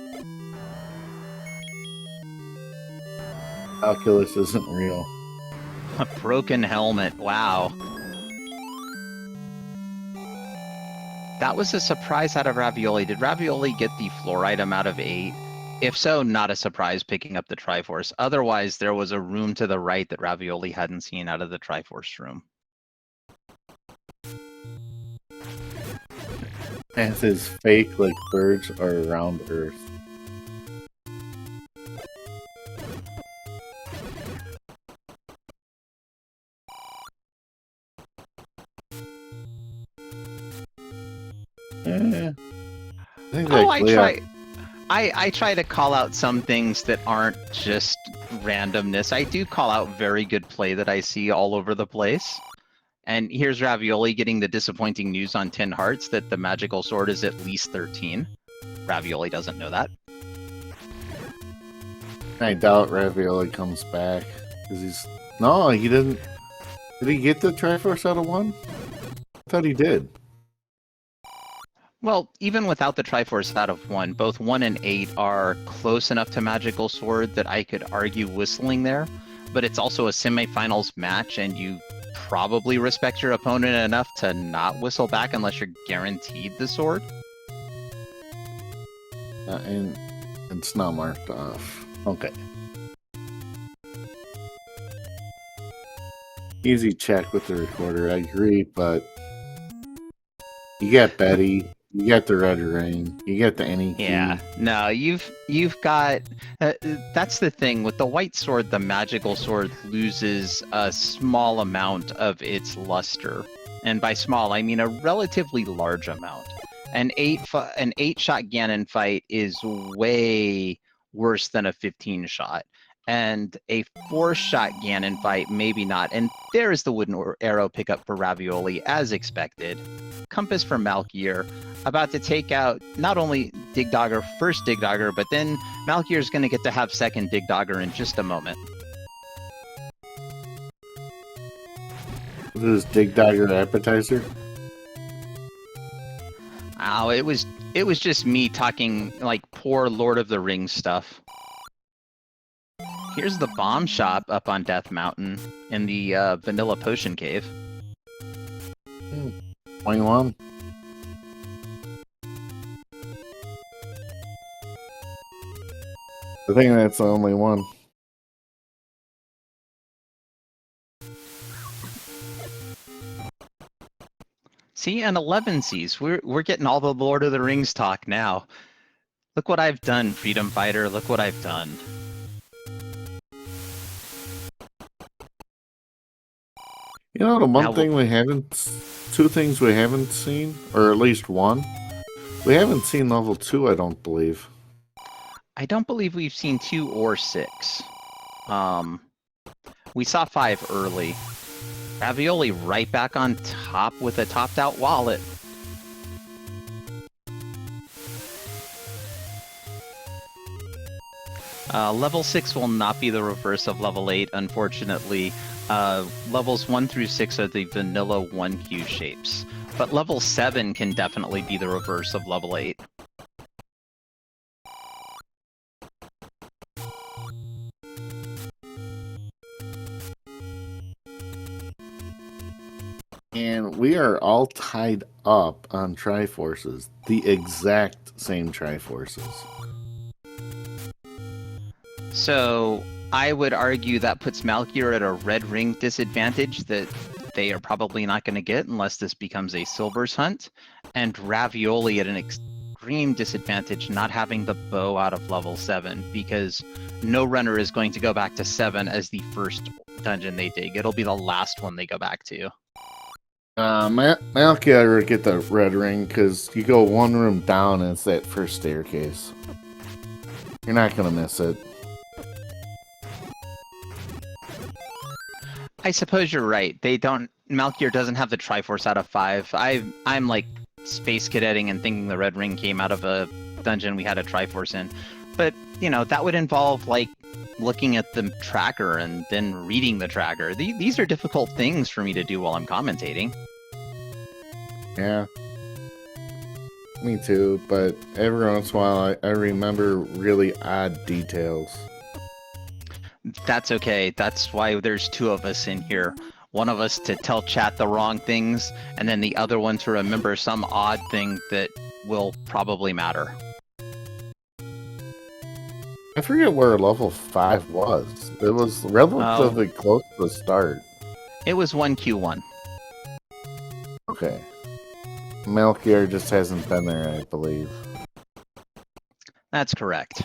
Calculus isn't real. A broken helmet. Wow. That was a surprise out of Ravioli. Did Ravioli get the floor item out of 8? If so, not a surprise picking up the Triforce. Otherwise, there was a room to the right that Ravioli hadn't seen out of the Triforce room. And his fake, like, birds are around Earth. I try to call out some things that aren't just randomness. I do call out very good play that I see all over the place. And here's Ravioli getting the disappointing news on 10 Hearts that the magical sword is at least 13. Ravioli doesn't know that. I doubt Ravioli comes back. Because he's... No, he didn't... Did he get the Triforce out of 1? I thought he did. Well, even without the Triforce out of 1, both 1 and 8 are close enough to Magical Sword that I could argue whistling there. But it's also a semifinals match, and you probably respect your opponent enough to not whistle back unless you're guaranteed the sword. And it's not marked off. Okay. Easy check with the recorder, I agree, but you got Betty, you got the red ring, you got the any key. Yeah, no, you've got that's the thing with the white sword. The magical sword loses a small amount of its luster, and by small I mean a relatively large amount. An 8-shot Ganon fight is way worse than a 15-shot, and a 4-shot Ganon fight maybe not. And there is the wooden arrow pickup for Ravioli as expected. Compass for Malkier, about to take out not only Dig Dogger, first Dig Dogger, but then Malkier's going to get to have second Dig Dogger in just a moment. This is Dig Dogger appetizer. Oh, it was just me talking like poor Lord of the Rings stuff. Here's the bomb shop up on Death Mountain in the Vanilla Potion Cave. 21. I think that's the only one. See, and 11 Cs. We're getting all the Lord of the Rings talk now. Look what I've done, Freedom Fighter. Look what I've done. You know, the two things we haven't seen, or at least one. We haven't seen level 2, I don't believe. I don't believe we've seen 2 or 6. We saw 5 early. Ravioli right back on top with a topped out wallet. Level 6 will not be the reverse of level 8, unfortunately. Levels 1 through 6 are the vanilla 1Q shapes. But level 7 can definitely be the reverse of level 8. And we are all tied up on Triforces. The exact same Triforces. So I would argue that puts Malkier at a red ring disadvantage that they are probably not going to get unless this becomes a Silver's Hunt, and Ravioli at an extreme disadvantage not having the bow out of level 7, because no runner is going to go back to 7 as the first dungeon they dig. It'll be the last one they go back to. Malkier would get the red ring because you go one room down and it's that first staircase. You're not going to miss it. I suppose you're right. Malkier doesn't have the Triforce out of 5. I'm like space cadetting and thinking the red ring came out of a dungeon we had a Triforce in. But, you know, that would involve like looking at the tracker and then reading the tracker. These are difficult things for me to do while I'm commentating. Yeah. Me too, but every once in a while I remember really odd details. That's okay. That's why there's 2 of us in here. One of us to tell chat the wrong things, and then the other one to remember some odd thing that will probably matter. I forget where level 5 was. It was relatively close to the start. It was 1Q1. Okay. Malkier just hasn't been there, I believe. That's correct.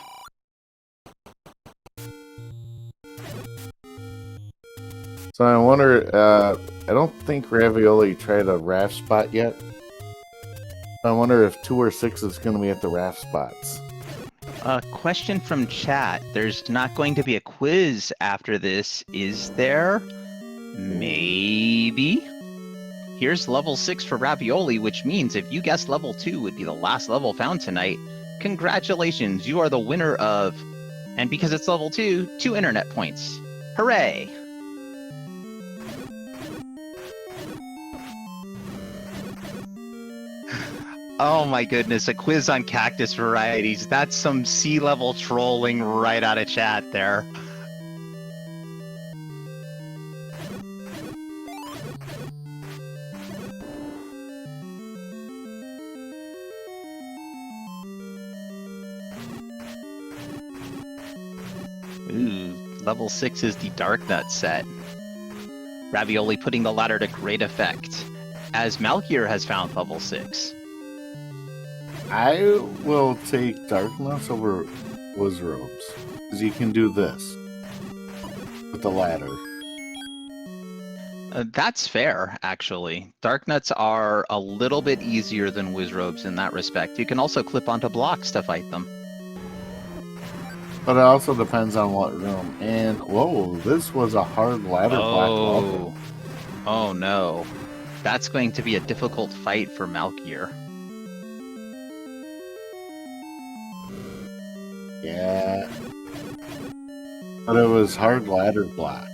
So I wonder, I don't think Ravioli tried a raft spot yet. I wonder if 2 or 6 is going to be at the raft spots. A question from chat. There's not going to be a quiz after this, is there? Maybe? Here's level 6 for Ravioli, which means if you guessed level 2 would be the last level found tonight, congratulations, you are the winner of, and because it's level 2, 2 internet points. Hooray! Oh my goodness, a quiz on cactus varieties. That's some sea-level trolling right out of chat there. Level 6 is the Dark Nut set. Ravioli putting the ladder to great effect, as Malkier has found level 6. I will take Dark Nuts over Wizrobes, because you can do this with the ladder. That's fair, actually. Dark Nuts are a little bit easier than Wizrobes in that respect. You can also clip onto blocks to fight them. But it also depends on what room. And, whoa, this was a hard ladder block level. Oh no. That's going to be a difficult fight for Malkier. Yeah. But it was hard ladder block.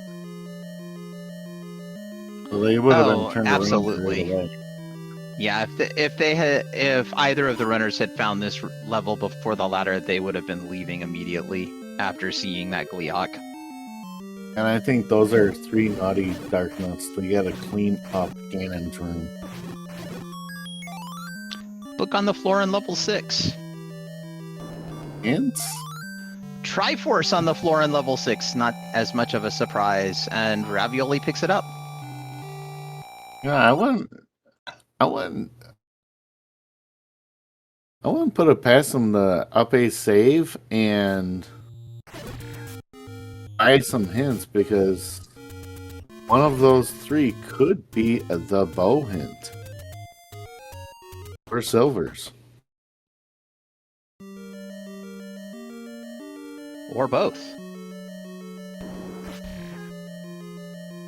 So they would have been turned absolutely. around right away. Yeah, if either of the runners had found this level before the ladder, they would have been leaving immediately after seeing that Gleeok. And I think those are 3 naughty Dark Nuts. We gotta clean up Ganon's room. Book on the floor in level 6. Hints? Triforce on the floor in level 6, not as much of a surprise, and Ravioli picks it up. Yeah, I wouldn't put it past him to up a save and buy some hints, because one of those 3 could be the bow hint. Or silvers. Or both.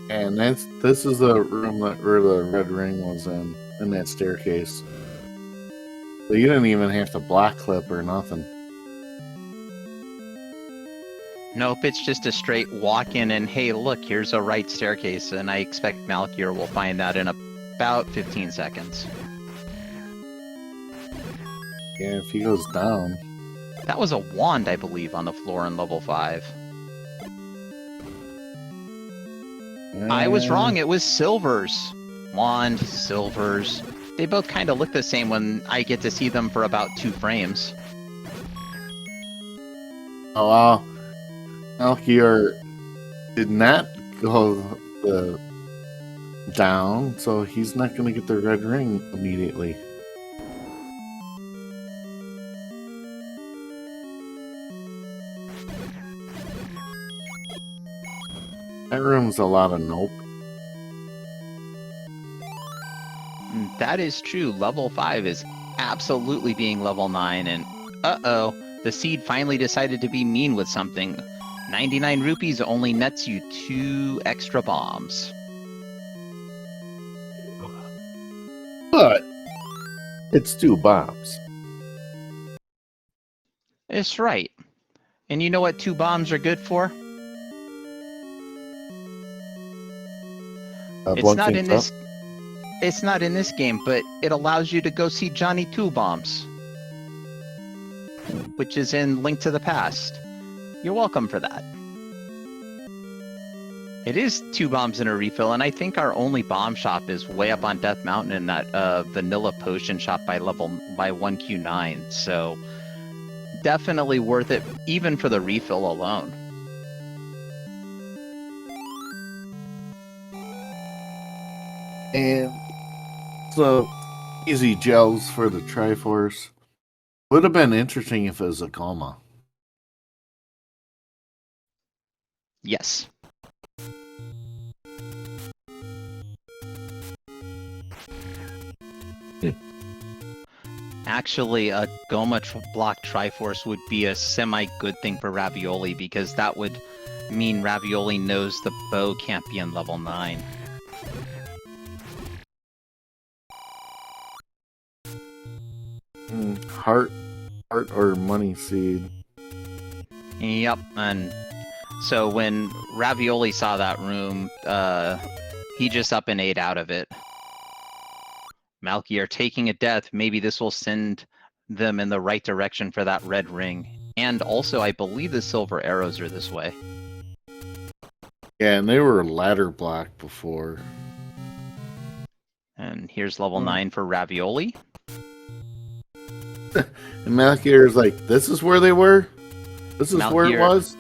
And this is the room where the red ring was in that staircase. So you didn't even have to block clip or nothing. Nope, it's just a straight walk in and hey, look, here's a right staircase, and I expect Malkier will find that in about 15 seconds. Yeah, if he goes down. That was a wand, I believe, on the floor in level 5. I was wrong, it was silvers. Wand, silvers. They both kind of look the same when I get to see them for about 2 frames. Oh wow. Malkier did not go down, so he's not going to get the red ring immediately. That room's a lot of nope. That is true. Level 5 is absolutely being level 9, and uh-oh, the seed finally decided to be mean with something. 99 rupees only nets you 2 extra bombs. But it's 2 bombs. It's right. And you know what 2 bombs are good for? It's not in this game, but it allows you to go see Johnny 2 Bombs, which is in Link to the Past. You're welcome for that. It is 2 bombs in a refill, and I think our only bomb shop is way up on Death Mountain in that vanilla potion shop by 1Q9. So definitely worth it, even for the refill alone. And so easy gels for the Triforce. Would have been interesting if it was a coma. Yes. Actually, a Goma block Triforce would be a semi-good thing for Ravioli, because that would mean Ravioli knows the bow can't be in level 9. Heart or money seed. Yep, and so when Ravioli saw that room, he just up and ate out of it. Malkier taking a death, maybe this will send them in the right direction for that red ring. And also, I believe the silver arrows are this way. Yeah, and they were ladder block before. And here's level 9 for Ravioli. And Malkier is like, this is where they were? This is where it was?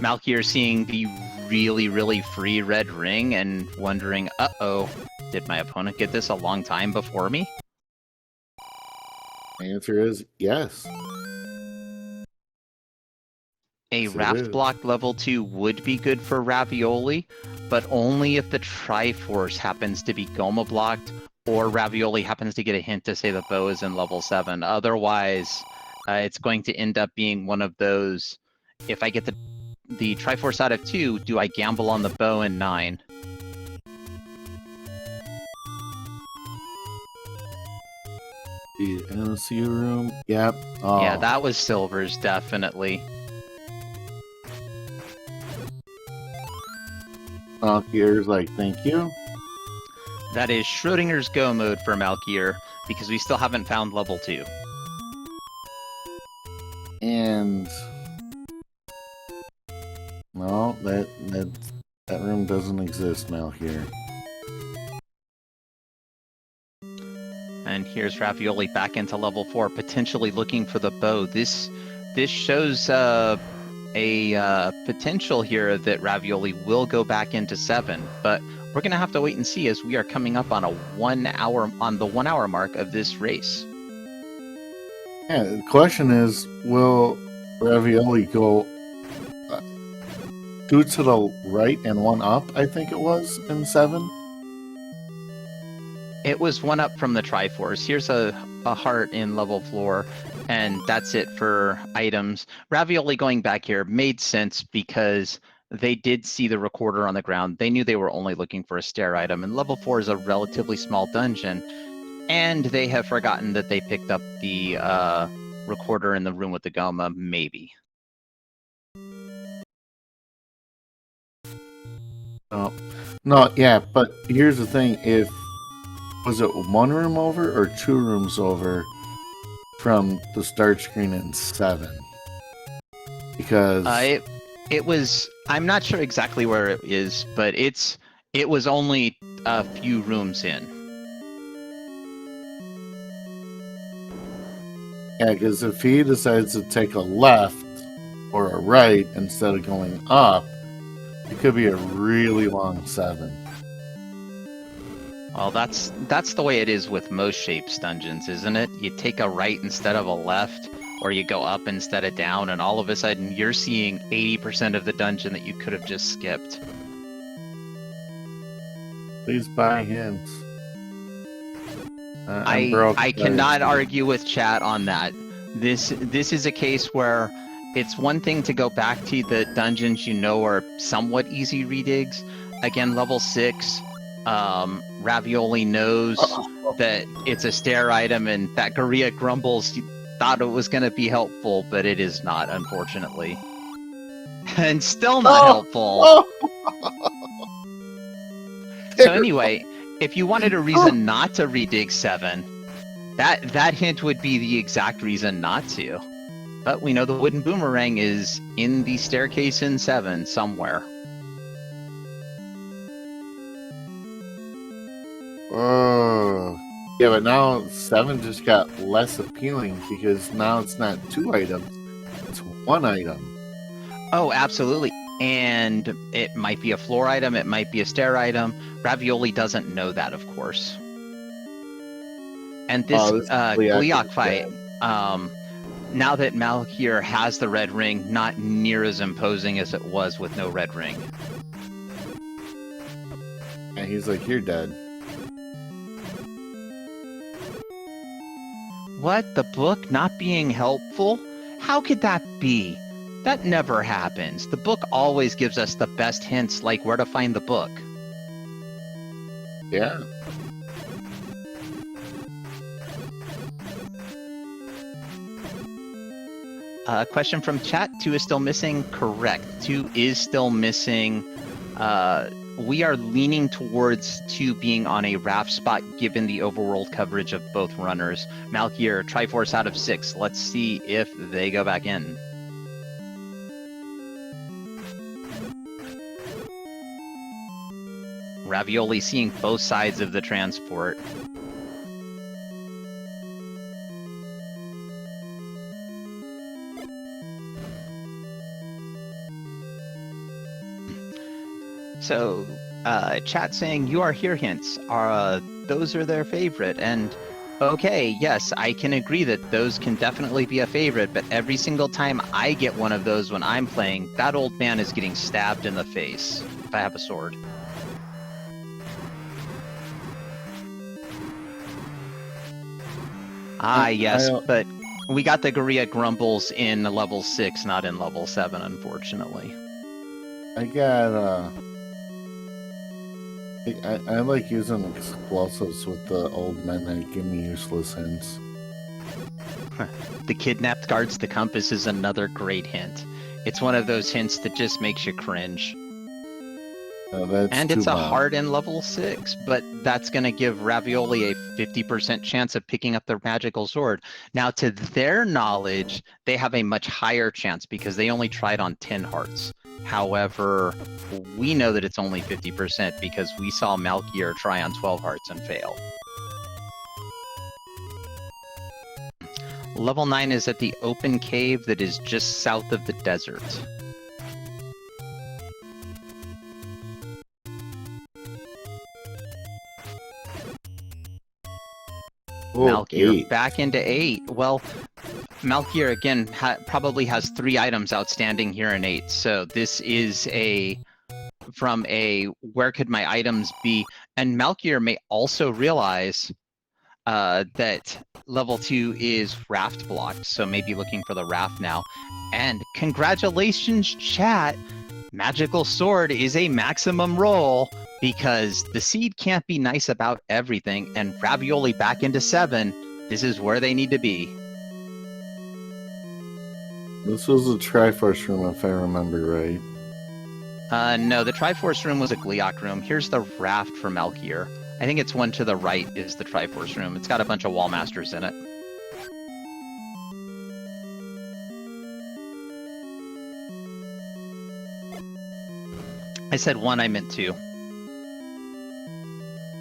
Malkier seeing the really, really free red ring and wondering, uh-oh, did my opponent get this a long time before me? The answer is yes. A Yes, it raft is. block level 2 would be good for Ravioli, but only if the Triforce happens to be Goma blocked, or Ravioli happens to get a hint to say the bow is in level 7. Otherwise, it's going to end up being one of those, if I get the Triforce out of 2, do I gamble on the bow in 9? The NSU room. Yep. Oh. Yeah, that was Silver's, definitely. Malkier's like, thank you. That is Schrodinger's go mode for Malkier, because we still haven't found level 2. And no, that room doesn't exist, Malkier. And here's Ravioli back into level 4, potentially looking for the bow. This shows a potential here that Ravioli will go back into 7, but we're gonna have to wait and see as we are coming up on the 1 hour mark of this race. Yeah, the question is, will Ravioli go 2 to the right and 1 up, I think it was, in 7? It was 1 up from the Triforce. Here's a heart in level 4, and that's it for items. Ravioli going back here made sense because they did see the recorder on the ground. They knew they were only looking for a stair item, and level 4 is a relatively small dungeon, and they have forgotten that they picked up the recorder in the room with the Goma, maybe. No, yeah, but here's the thing, was it 1 room over or 2 rooms over from the start screen in 7? Because it was, I'm not sure exactly where it is, but it was only a few rooms in. yeah, because if he decides to take a left or a right instead of going up, it could be a really long 7. Well, that's the way it is with most Shapes dungeons, isn't it? You take a right instead of a left, or you go up instead of down, and all of a sudden you're seeing 80% of the dungeon that you could have just skipped. Please buy hints. I'm broke. I cannot argue with chat on that. This is a case where it's one thing to go back to the dungeons you know are somewhat easy redigs. Again, level 6, Ravioli knows that it's a stair item, and that Garia grumbles thought it was going to be helpful, but it is not, unfortunately. And still not helpful. So anyway, if you wanted a reason not to redig 7, that hint would be the exact reason not to. But we know the wooden boomerang is in the staircase in 7 somewhere. Oh, yeah, but now 7 just got less appealing because now it's not 2 items, it's 1 item. Oh, absolutely. And it might be a floor item, it might be a stair item. Ravioli doesn't know that, of course. And this Gliok fight, now that Malkier has the red ring, not near as imposing as it was with no red ring. And he's like, you're dead. What? The book not being helpful? How could that be? That never happens. The book always gives us the best hints, like where to find the book. Yeah. Question from chat, 2 is still missing? Correct. 2 is still missing. We are leaning towards 2 being on a raft spot given the overworld coverage of both runners. Malkier, Triforce out of 6. Let's see if they go back in. Ravioli seeing both sides of the transport. So, chat saying you are here hints are those are their favorite, and okay, yes, I can agree that those can definitely be a favorite, but every single time I get one of those when I'm playing, that old man is getting stabbed in the face if I have a sword. Ah, yes, but we got the Gorilla Grumbles in level 6, not in level 7, unfortunately. I got I like using explosives with the old men that give me useless hints. The kidnapped guards the compass is another great hint. It's one of those hints that just makes you cringe. And it's a hard in level 6, but that's going to give Ravioli a 50% chance of picking up their magical sword. Now, to their knowledge, they have a much higher chance because they only tried on 10 hearts. However, we know that it's only 50% because we saw Malkier try on 12 hearts and fail. Level 9 is at the open cave that is just south of the desert. Malkier back into 8. Well, Malkier again probably has 3 items outstanding here in 8. So this is from a where could my items be? And Malkier may also realize that level 2 is raft blocked. So maybe looking for the raft now. And congratulations, chat! Magical Sword is a maximum roll because the seed can't be nice about everything, and Ravioli back into 7. This is where they need to be. This was a Triforce room, if I remember right. No, the Triforce room was a Gliok room. Here's the raft for Malkier. I think it's one to the right is the Triforce room. It's got a bunch of wall masters in it. I said 1, I meant 2.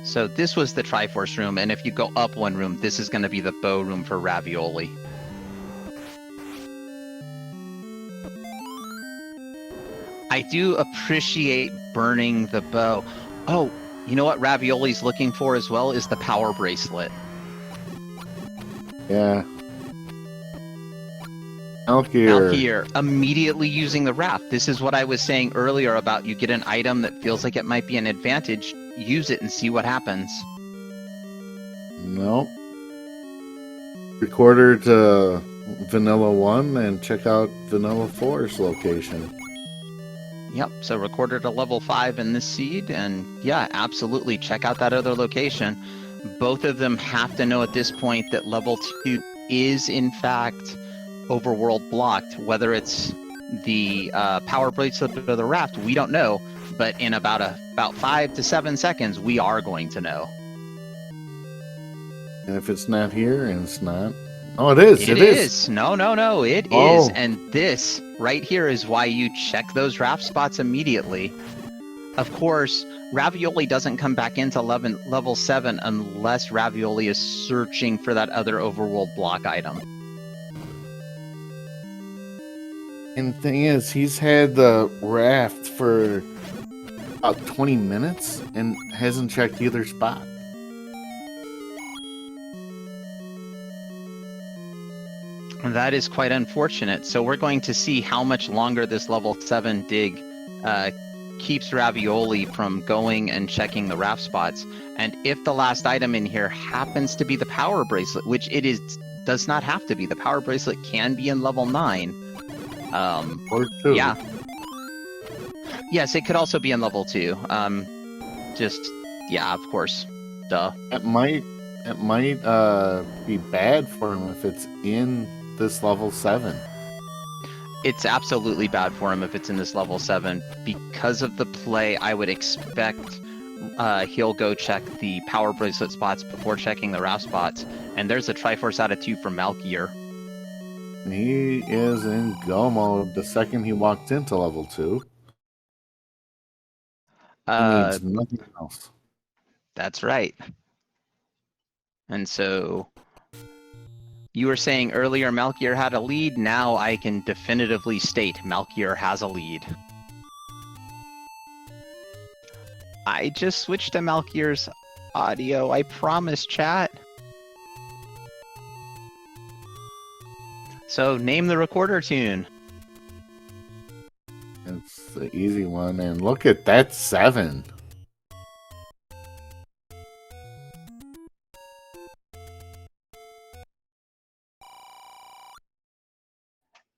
So this was the Triforce room, and if you go up 1 room, this is going to be the bow room for Ravioli. I do appreciate burning the bow. Oh, you know what Ravioli's looking for as well is the power bracelet. Yeah. Malkier immediately using the raft. This is what I was saying earlier about you get an item that feels like it might be an advantage, use it and see what happens. Nope. Recorder to Vanilla 1 and check out Vanilla 4's location. Yep, so recorder to level 5 in this seed, and yeah, absolutely check out that other location. Both of them have to know at this point that level 2 is in fact overworld blocked. Whether it's the power bracelet or the raft, we don't know, but in about 5 to 7 seconds, we are going to know. And if it's not here, and it's not... Oh, it is! It is! No, it is! And this right here is why you check those raft spots immediately. Of course, Ravioli doesn't come back into level 7 unless Ravioli is searching for that other overworld block item. And the thing is, he's had the raft for about 20 minutes and hasn't checked either spot. That is quite unfortunate. So we're going to see how much longer this level 7 dig keeps Ravioli from going and checking the raft spots. And if the last item in here happens to be the power bracelet, which it does not have to be. The power bracelet can be in level 9. Or 2. Yeah. Yes, it could also be in level 2. Yeah, of course. Duh. It might be bad for him if it's in this level 7. It's absolutely bad for him if it's in this level 7. Because of the play, I would expect he'll go check the power bracelet spots before checking the raft spots. And there's a Triforce out of 2 from Malkier. He is in go mode the second he walked into level 2. He needs nothing else. That's right. And so you were saying earlier Malkier had a lead. Now I can definitively state Malkier has a lead. I just switched to Malkier's audio. I promise, chat. So name the recorder tune. It's the easy one, and look at that 7.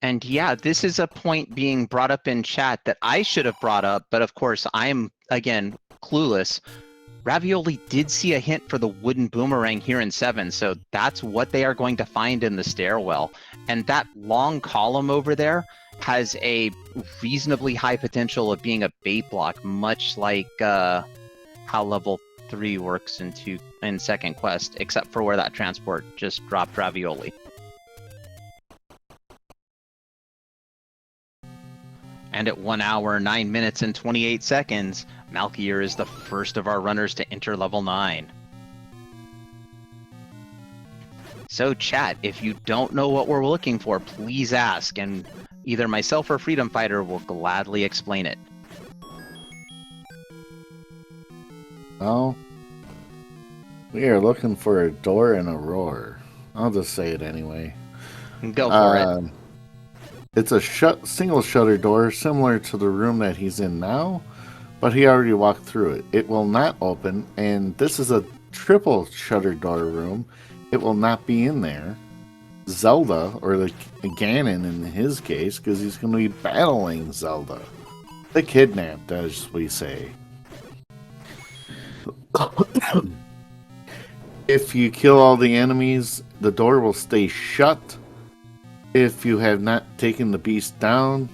And yeah, this is a point being brought up in chat that I should have brought up, but of course I'm, again, clueless. Ravioli did see a hint for the wooden boomerang here in 7, so that's what they are going to find in the stairwell. And that long column over there has a reasonably high potential of being a bait block, much like how level 3 works in second quest, except for where that transport just dropped Ravioli. And at 1 hour, 9 minutes, and 28 seconds, Malkier is the first of our runners to enter level 9. So chat, if you don't know what we're looking for, please ask, and either myself or Freedom Fighter will gladly explain it. Well, we are looking for a door and a roar. I'll just say it anyway. Go for it. It's a single shutter door, similar to the room that he's in now, but he already walked through it. It will not open, and this is a triple shutter door room. It will not be in there. Zelda, or the Ganon in his case, because he's going to be battling Zelda. The kidnapped, as we say. If you kill all the enemies, the door will stay shut. If you have not taken the beast down,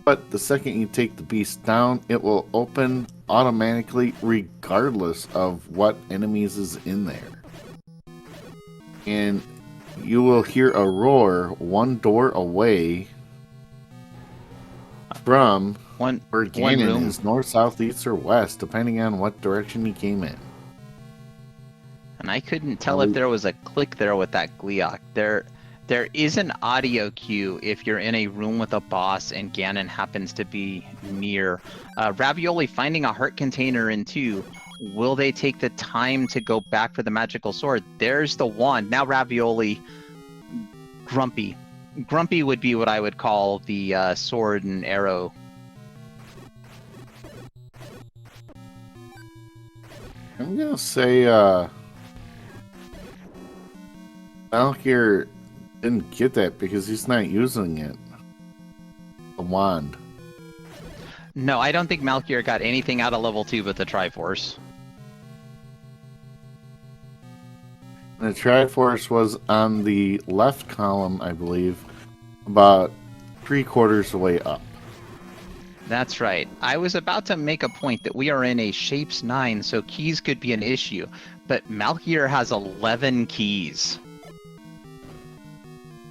but the second you take the beast down, it will open automatically regardless of what enemies is in there. And you will hear a roar 1 door away from where Ganon is, north, south, east, or west, depending on what direction he came in. And I couldn't tell if there was a click there with that Gleeok. There is an audio cue if you're in a room with a boss and Ganon happens to be near. Ravioli finding a heart container in 2. Will they take the time to go back for the magical sword? There's the wand. Now Ravioli, grumpy. Grumpy would be what I would call the sword and arrow. I'm going to say Malkier didn't get that because he's not using it. The wand. No, I don't think Malkier got anything out of level 2 but the Triforce. The Triforce was on the left column, I believe, about 3/4 the way up. That's right. I was about to make a point that we are in a Shapes 9, so keys could be an issue, but Malkier has 11 keys.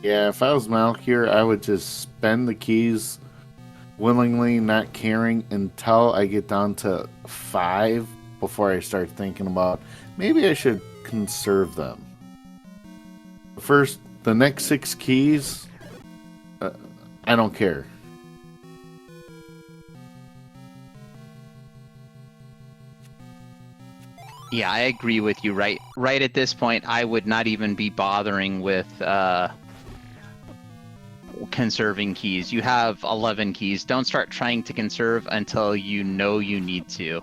Yeah, if I was Malkier, I would just spend the keys willingly, not caring, until I get down to 5 before I start thinking about maybe I should conserve them. The next 6 keys, I don't care. Yeah, I agree with you. Right at this point, I would not even be bothering with conserving keys. You have 11 keys. Don't start trying to conserve until you know you need to.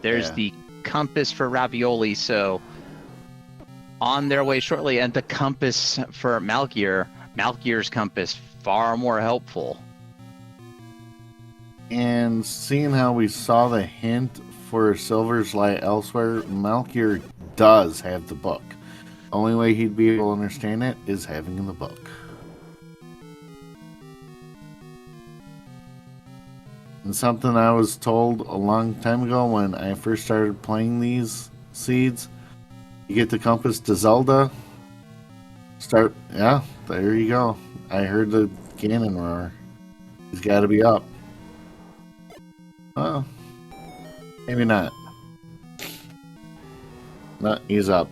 There's the compass for Ravioli, so on their way shortly, and the compass for Malkier. Malkier's compass, far more helpful. And seeing how we saw the hint for Silver's Lie Elsewhere, Malkier does have the book. Only way he'd be able to understand it is having the book. And something I was told a long time ago when I first started playing these seeds, you get the compass to Zelda, there you go. I heard the Ganon roar. He's got to be up. Well, maybe not. No, he's up.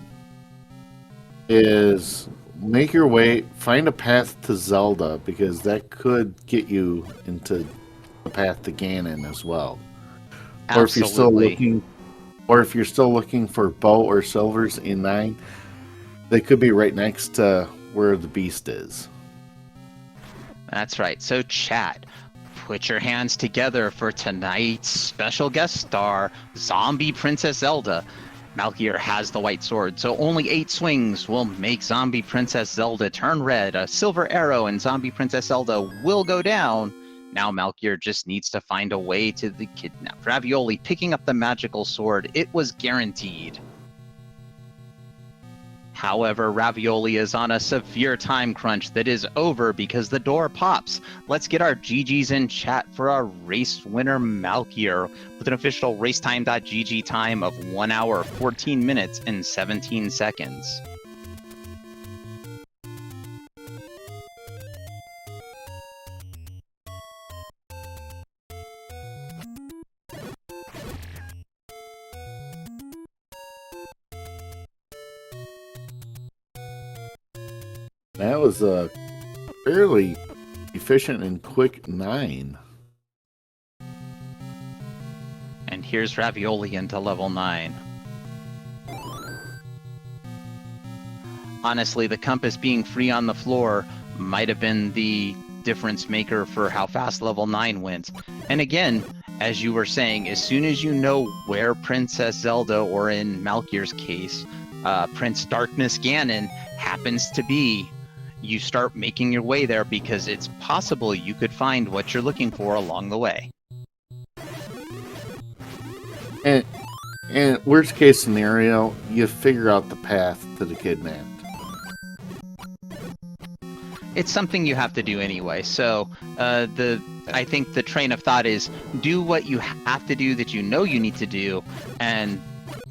Is make your way, find a path to Zelda, because that could get you into the path to Ganon as well. Or if you're still Absolutely. looking, or if you're still looking for bow or silvers in 9, they could be right next to where the beast is. That's right. So chat, put your hands together for tonight's special guest star, Zombie Princess Zelda. Malkier has the white sword, so only 8 swings will make Zombie Princess Zelda turn red. A silver arrow and Zombie Princess Zelda will go down. Now Malkier just needs to find a way to the kidnap. Ravioli picking up the magical sword. It was guaranteed. However, Ravioli is on a severe time crunch that is over because the door pops. Let's get our GGs in chat for our race winner Malkier with an official racetime.gg time of 1 hour, 14 minutes, and 17 seconds. That was a fairly efficient and quick 9. And here's Ravioli into level 9. Honestly, the compass being free on the floor might have been the difference maker for how fast level 9 went. And again, as you were saying, as soon as you know where Princess Zelda, or in Malkier's case, Prince Darkness Ganon happens to be, you start making your way there because it's possible you could find what you're looking for along the way. And worst case scenario, you figure out the path to the kidnapped. It's something you have to do anyway. So I think the train of thought is do what you have to do that you know you need to do, and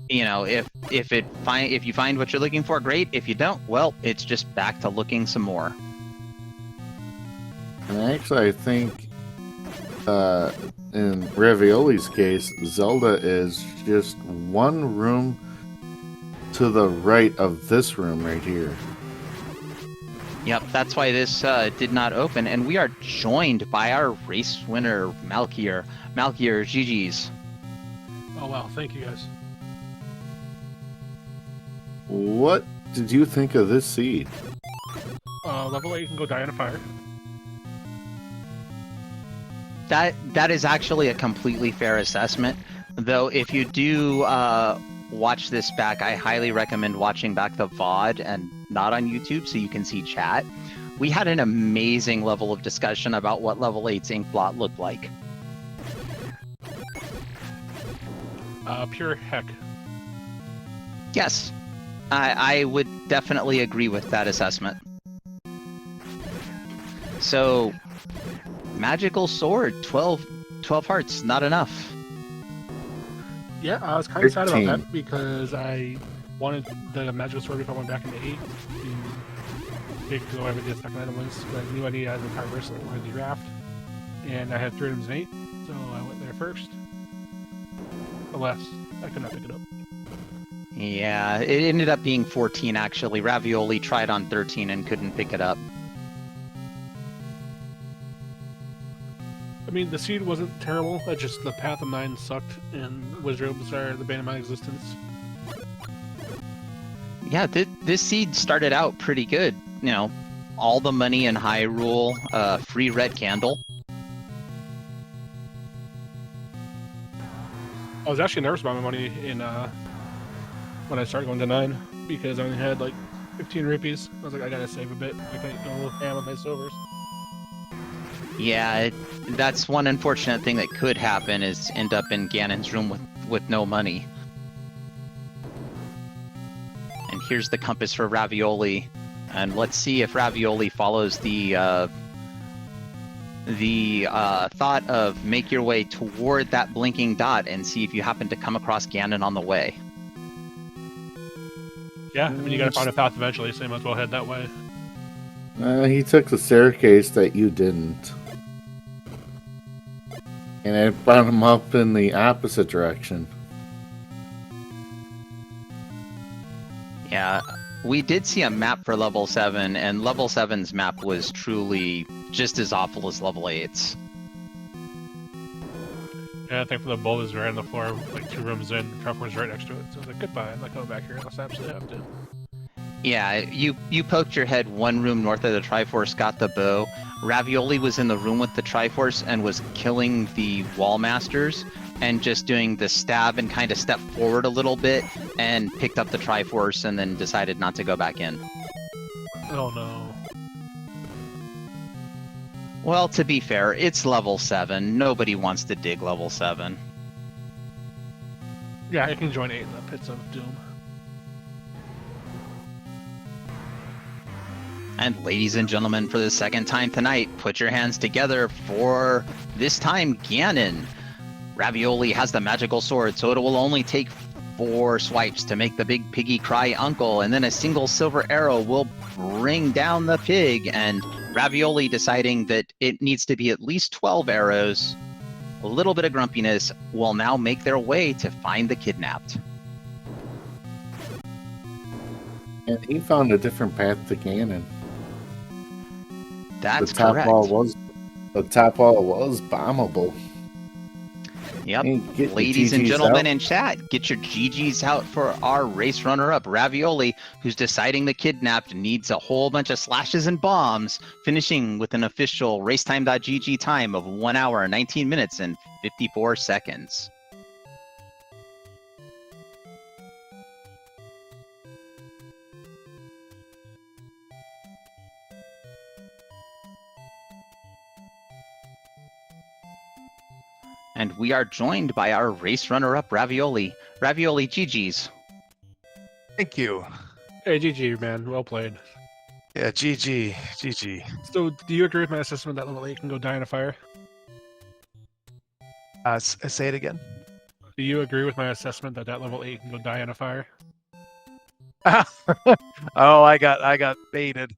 you know, if you find what you're looking for, great. If you don't, well, it's just back to looking some more. And actually, I think in Ravioli's case, Zelda is just one room to the right of this room right here. Yep, that's why this did not open, and we are joined by our race winner, Malkier. Malkier, GG's. Oh wow, thank you guys. What did you think of this seed? Level 8 can go die in a fire. That is actually a completely fair assessment. Though if you do watch this back, I highly recommend watching back the VOD and not on YouTube so you can see chat. We had an amazing level of discussion about what level 8's ink blot looked like. Pure heck. Yes, I would definitely agree with that assessment. So, magical sword, 12 hearts, not enough. Yeah, I was kind of sad about 13. that because I wanted the magical sword if I went back into 8 to pick whoever the second item was. But I knew I needed an entire verse that wanted the draft, and I had 3 items in 8, so I went there first. Alas, I could not pick it up. Yeah, it ended up being 14 actually. Ravioli tried on 13 and couldn't pick it up. I mean, the seed wasn't terrible. It's just the Path of 9 sucked, and Wizards are the bane of my existence. Yeah, this seed started out pretty good. You know, all the money in Hyrule, free red candle. I was actually nervous about my money in when I started going to 9 because I only had like 15 rupees. I was like, I gotta save a bit. I can't go ham with my silvers. Yeah, that's one unfortunate thing that could happen is end up in Ganon's room with no money. And here's the compass for Ravioli, and let's see if Ravioli follows the thought of make your way toward that blinking dot and see if you happen to come across Ganon on the way. Yeah, I mean, you gotta find a path eventually, so you might as well head that way. He took the staircase that you didn't. And it brought him up in the opposite direction. Yeah, we did see a map for level 7, and level 7's map was truly just as awful as level 8's. Yeah, I think for the bowl is right on the floor, like 2 rooms in. Triforce right next to it. So I was like, goodbye. I'm not coming back here unless I absolutely have to. Yeah, you poked your head 1 room north of the Triforce, got the bow. Ravioli was in the room with the Triforce and was killing the wall masters and just doing the stab and kind of stepped forward a little bit and picked up the Triforce and then decided not to go back in. Oh no. Well, to be fair, it's level 7. Nobody wants to dig level 7. Yeah, I can join 8 in the Pits of Doom. And ladies and gentlemen, for the second time tonight, put your hands together for, this time, Ganon. Ravioli has the magical sword, so it will only take 4 swipes to make the big piggy cry uncle, and then a single silver arrow will bring down the pig, and Ravioli deciding that it needs to be at least 12 arrows, a little bit of grumpiness, will now make their way to find the kidnapped. And he found a different path to Ganon. That's the top correct. wall was bombable. Yep. Hey, get your Ladies and GGs gentlemen out. in chat, get your GGs out for our race runner-up, Ravioli, who's deciding the kidnapped needs a whole bunch of slashes and bombs, finishing with an official racetime.gg time of 1 hour, 19 minutes, and 54 seconds. And we are joined by our race runner-up, Ravioli. Ravioli, GG's. Thank you. Hey, GG, man. Well played. Yeah, GG. So, do you agree with my assessment that level 8 can go die in a fire? Say it again. Do you agree with my assessment that level 8 can go die in a fire? Oh, I got baited.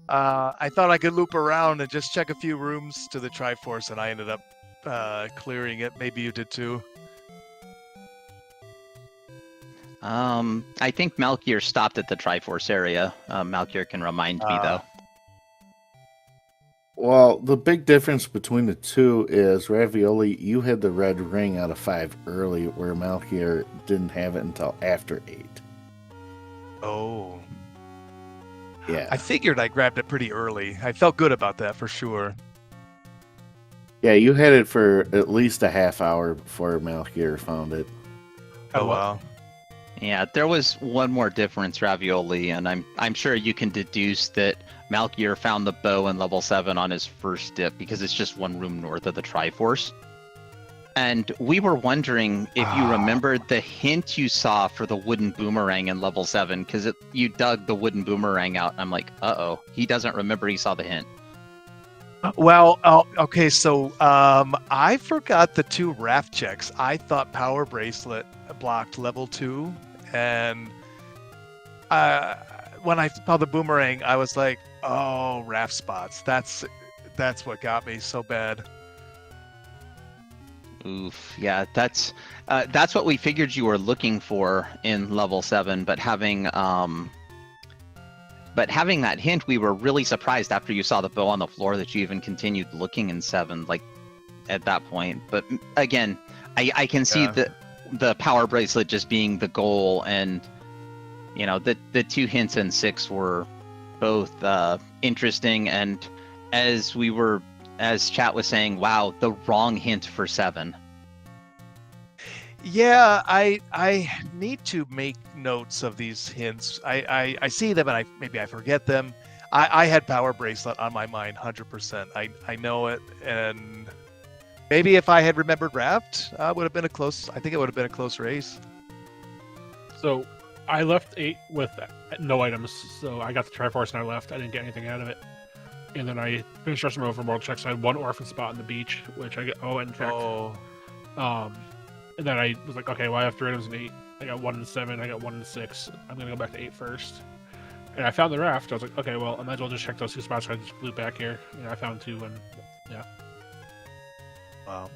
I thought I could loop around and just check a few rooms to the Triforce, and I ended up clearing it. Maybe you did too. I think Malkier stopped at the Triforce area. Malkier can remind me, though. Well, the big difference between the two is Ravioli, you had the red ring out of 5 early, where Malkier didn't have it until after 8. Oh. Yeah. I figured I grabbed it pretty early. I felt good about that for sure. Yeah, you had it for at least a half hour before Malkier found it. Oh, wow. Yeah, there was one more difference, Ravioli, and I'm sure you can deduce that Malkier found the bow in level 7 on his first dip because it's just 1 room north of the Triforce. And we were wondering if you remembered the hint you saw for the wooden boomerang in level 7, because you dug the wooden boomerang out, and I'm like, uh-oh, he doesn't remember he saw the hint. Well, okay, so I forgot the 2 raft checks. I thought Power Bracelet blocked level 2, and when I saw the boomerang, I was like, oh, raft spots. That's what got me so bad. Oof, yeah, that's what we figured you were looking for in level 7, but having that hint, we were really surprised after you saw the bow on the floor that you even continued looking in 7, like, at that point. But again, I can see the power bracelet just being the goal, and, you know, the 2 hints in 6 were both interesting, and as chat was saying, wow, the wrong hint for 7. Yeah, I need to make notes of these hints. I see them and maybe I forget them. I had Power Bracelet on my mind 100%. I know it, and maybe if I had remembered Raft, would have been I think it would have been a close race. So, I left 8 with no items, so I got the Triforce and I left. I didn't get anything out of it. And then I finished some overworld checks. I had 1 orphan spot on the beach, which I went and checked. And then I was like, okay, well, I have 3 items in 8. I got 1 in 7. I got 1 in 6. I'm gonna go back to 8 first. And I found the raft. I was like, okay, well, I might as well just check those 2 spots. So I just flew back here. And I found 2, and yeah. Wow.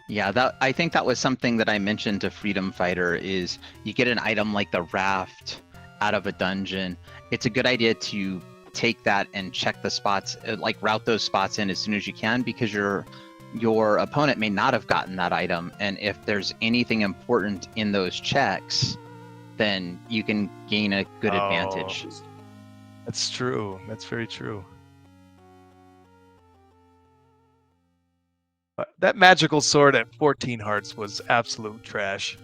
Yeah, I think that was something that I mentioned to Freedom Fighter, is you get an item like the raft out of a dungeon. It's a good idea to take that and check the spots, like route those spots in as soon as you can, because your opponent may not have gotten that item, and if there's anything important in those checks, then you can gain a good advantage. That's true. That's very true. That magical sword at 14 hearts was absolute trash.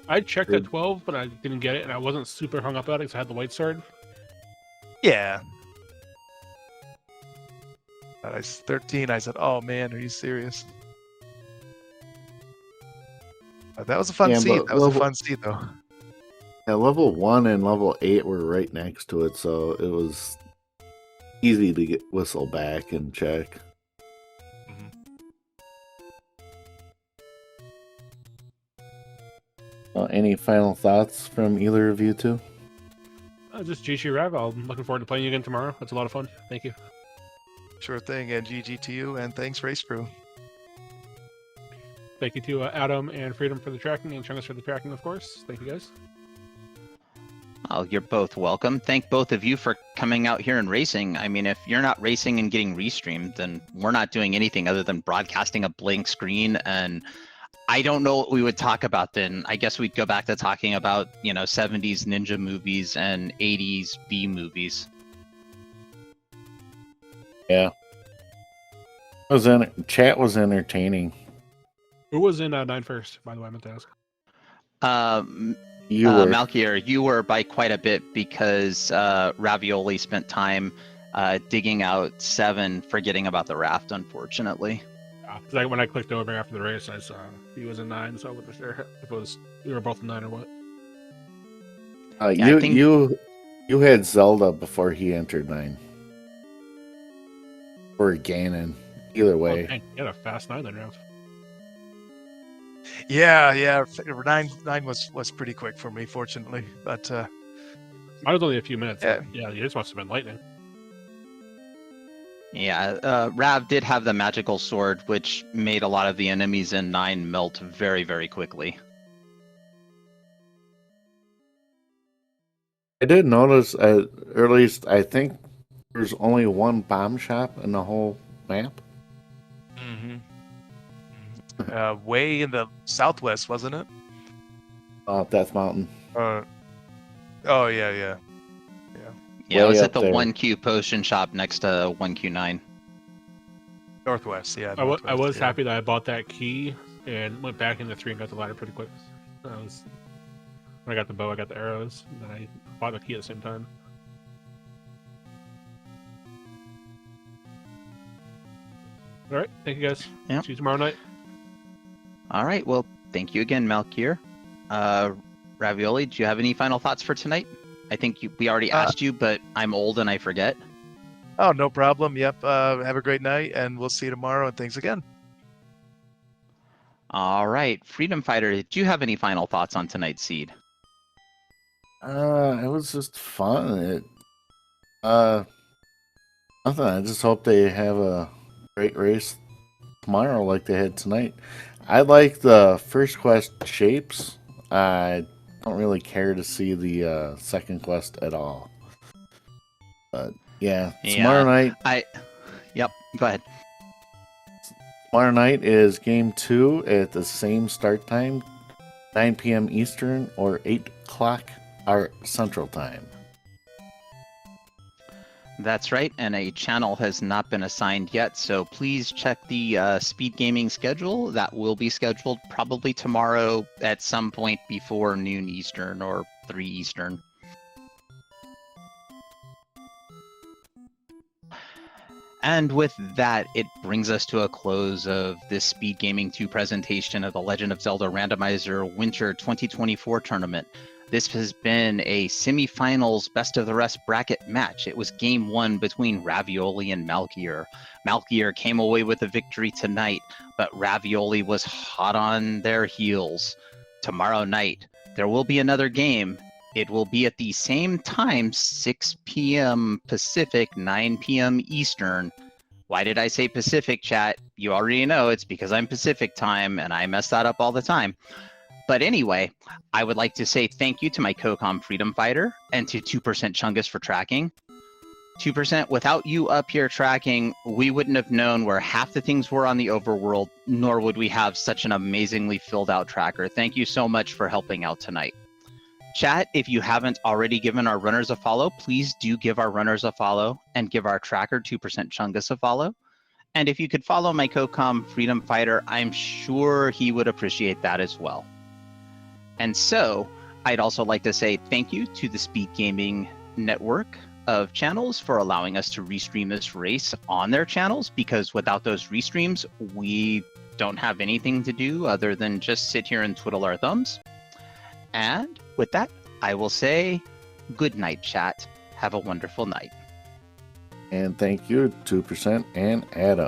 I checked at 12, but I didn't get it, and I wasn't super hung up about it because I had the white sword. Yeah. But I 13. I said, "Oh man, are you serious?" That was a fun Yeah, seed. but That was a level- fun seed, though. Yeah, level 1 and level 8 were right next to it, so it was easy to get whistle back and check. Any final thoughts from either of you two? Just GG Rav. I'm looking forward to playing you again tomorrow. That's a lot of fun. Thank you. Sure thing, and GG to you, and thanks, Race Crew. Thank you to Adam and Freedom for the tracking, and Chungus for the tracking, of course. Thank you, guys. Oh, you're both welcome. Thank both of you for coming out here and racing. I mean, if you're not racing and getting restreamed, then we're not doing anything other than broadcasting a blank screen. And I don't know what we would talk about then. I guess we'd go back to talking about, 70s ninja movies and 80s B movies. Yeah. Chat was entertaining. Who was in 9 first, by the way, I meant to ask. You were. Malkier, you were by quite a bit because Ravioli spent time digging out 7, forgetting about the raft, unfortunately. Because when I clicked over after the race, I saw he was in 9, so I wasn't sure if we were both in 9 or what. Yeah, I think- you had Zelda before he entered 9. Or Ganon. Either way. Oh, dang, you had a fast 9 then, Rav. Yeah. 9 was pretty quick for me, fortunately. But Mine was only a few minutes. Yeah. Yeah, yours must have been lightning. Yeah, Rav did have the magical sword, which made a lot of the enemies in 9 melt very, very quickly. I did notice, or at least I think there's only one bomb shop in the whole map. way in the southwest, wasn't it? Death Mountain. Oh yeah. Yeah, it was Way at up the there. 1Q potion shop next to 1Q9. Northwest, yeah. I was northwest, yeah. happy that I bought that key and went back into 3 and got the ladder pretty quick. When I got the bow, I got the arrows, and then I bought the key at the same time. All right, thank you guys. Yep. See you tomorrow night. All right, well, thank you again, Malkier. Ravioli, do you have any final thoughts for tonight? I think we already asked you, but I'm old and I forget. Oh, no problem. Yep. Have a great night, and we'll see you tomorrow. And thanks again. All right, Freedom Fighter, do you have any final thoughts on tonight's seed? It was just fun. Nothing. I just hope they have a great race tomorrow like they had tonight. I like the first quest shapes. I don't really care to see the second quest at all. But yeah, tomorrow night. Yep, go ahead. Tomorrow night is game 2 at the same start time, 9 p.m. Eastern or 8 o'clock our Central Time. That's right, and a channel has not been assigned yet, so please check the SpeedGaming schedule. That will be scheduled probably tomorrow at some point before noon Eastern or 3 Eastern. And with that, it brings us to a close of this SpeedGaming 2 presentation of the Legend of Zelda Randomizer Winter 2024 tournament. This has been a semifinals best of the rest bracket match. It was game 1 between Ravioli and Malkier. Malkier came away with a victory tonight, but Ravioli was hot on their heels. Tomorrow night, there will be another game. It will be at the same time, 6 p.m. Pacific, 9 p.m. Eastern. Why did I say Pacific, chat? You already know it's because I'm Pacific time, and I mess that up all the time. But anyway, I would like to say thank you to my CoCom Freedom Fighter and to 2% Chungus for tracking. 2%, without you up here tracking, we wouldn't have known where half the things were on the overworld, nor would we have such an amazingly filled out tracker. Thank you so much for helping out tonight. Chat, if you haven't already given our runners a follow, please do give our runners a follow and give our tracker 2% Chungus a follow. And if you could follow my co-com Freedom Fighter, I'm sure he would appreciate that as well. And so I'd also like to say thank you to the SpeedGaming network of channels for allowing us to restream this race on their channels, because without those restreams, we don't have anything to do other than just sit here and twiddle our thumbs. And with that, I will say good night, chat. Have a wonderful night. And thank you, 2% and Adam.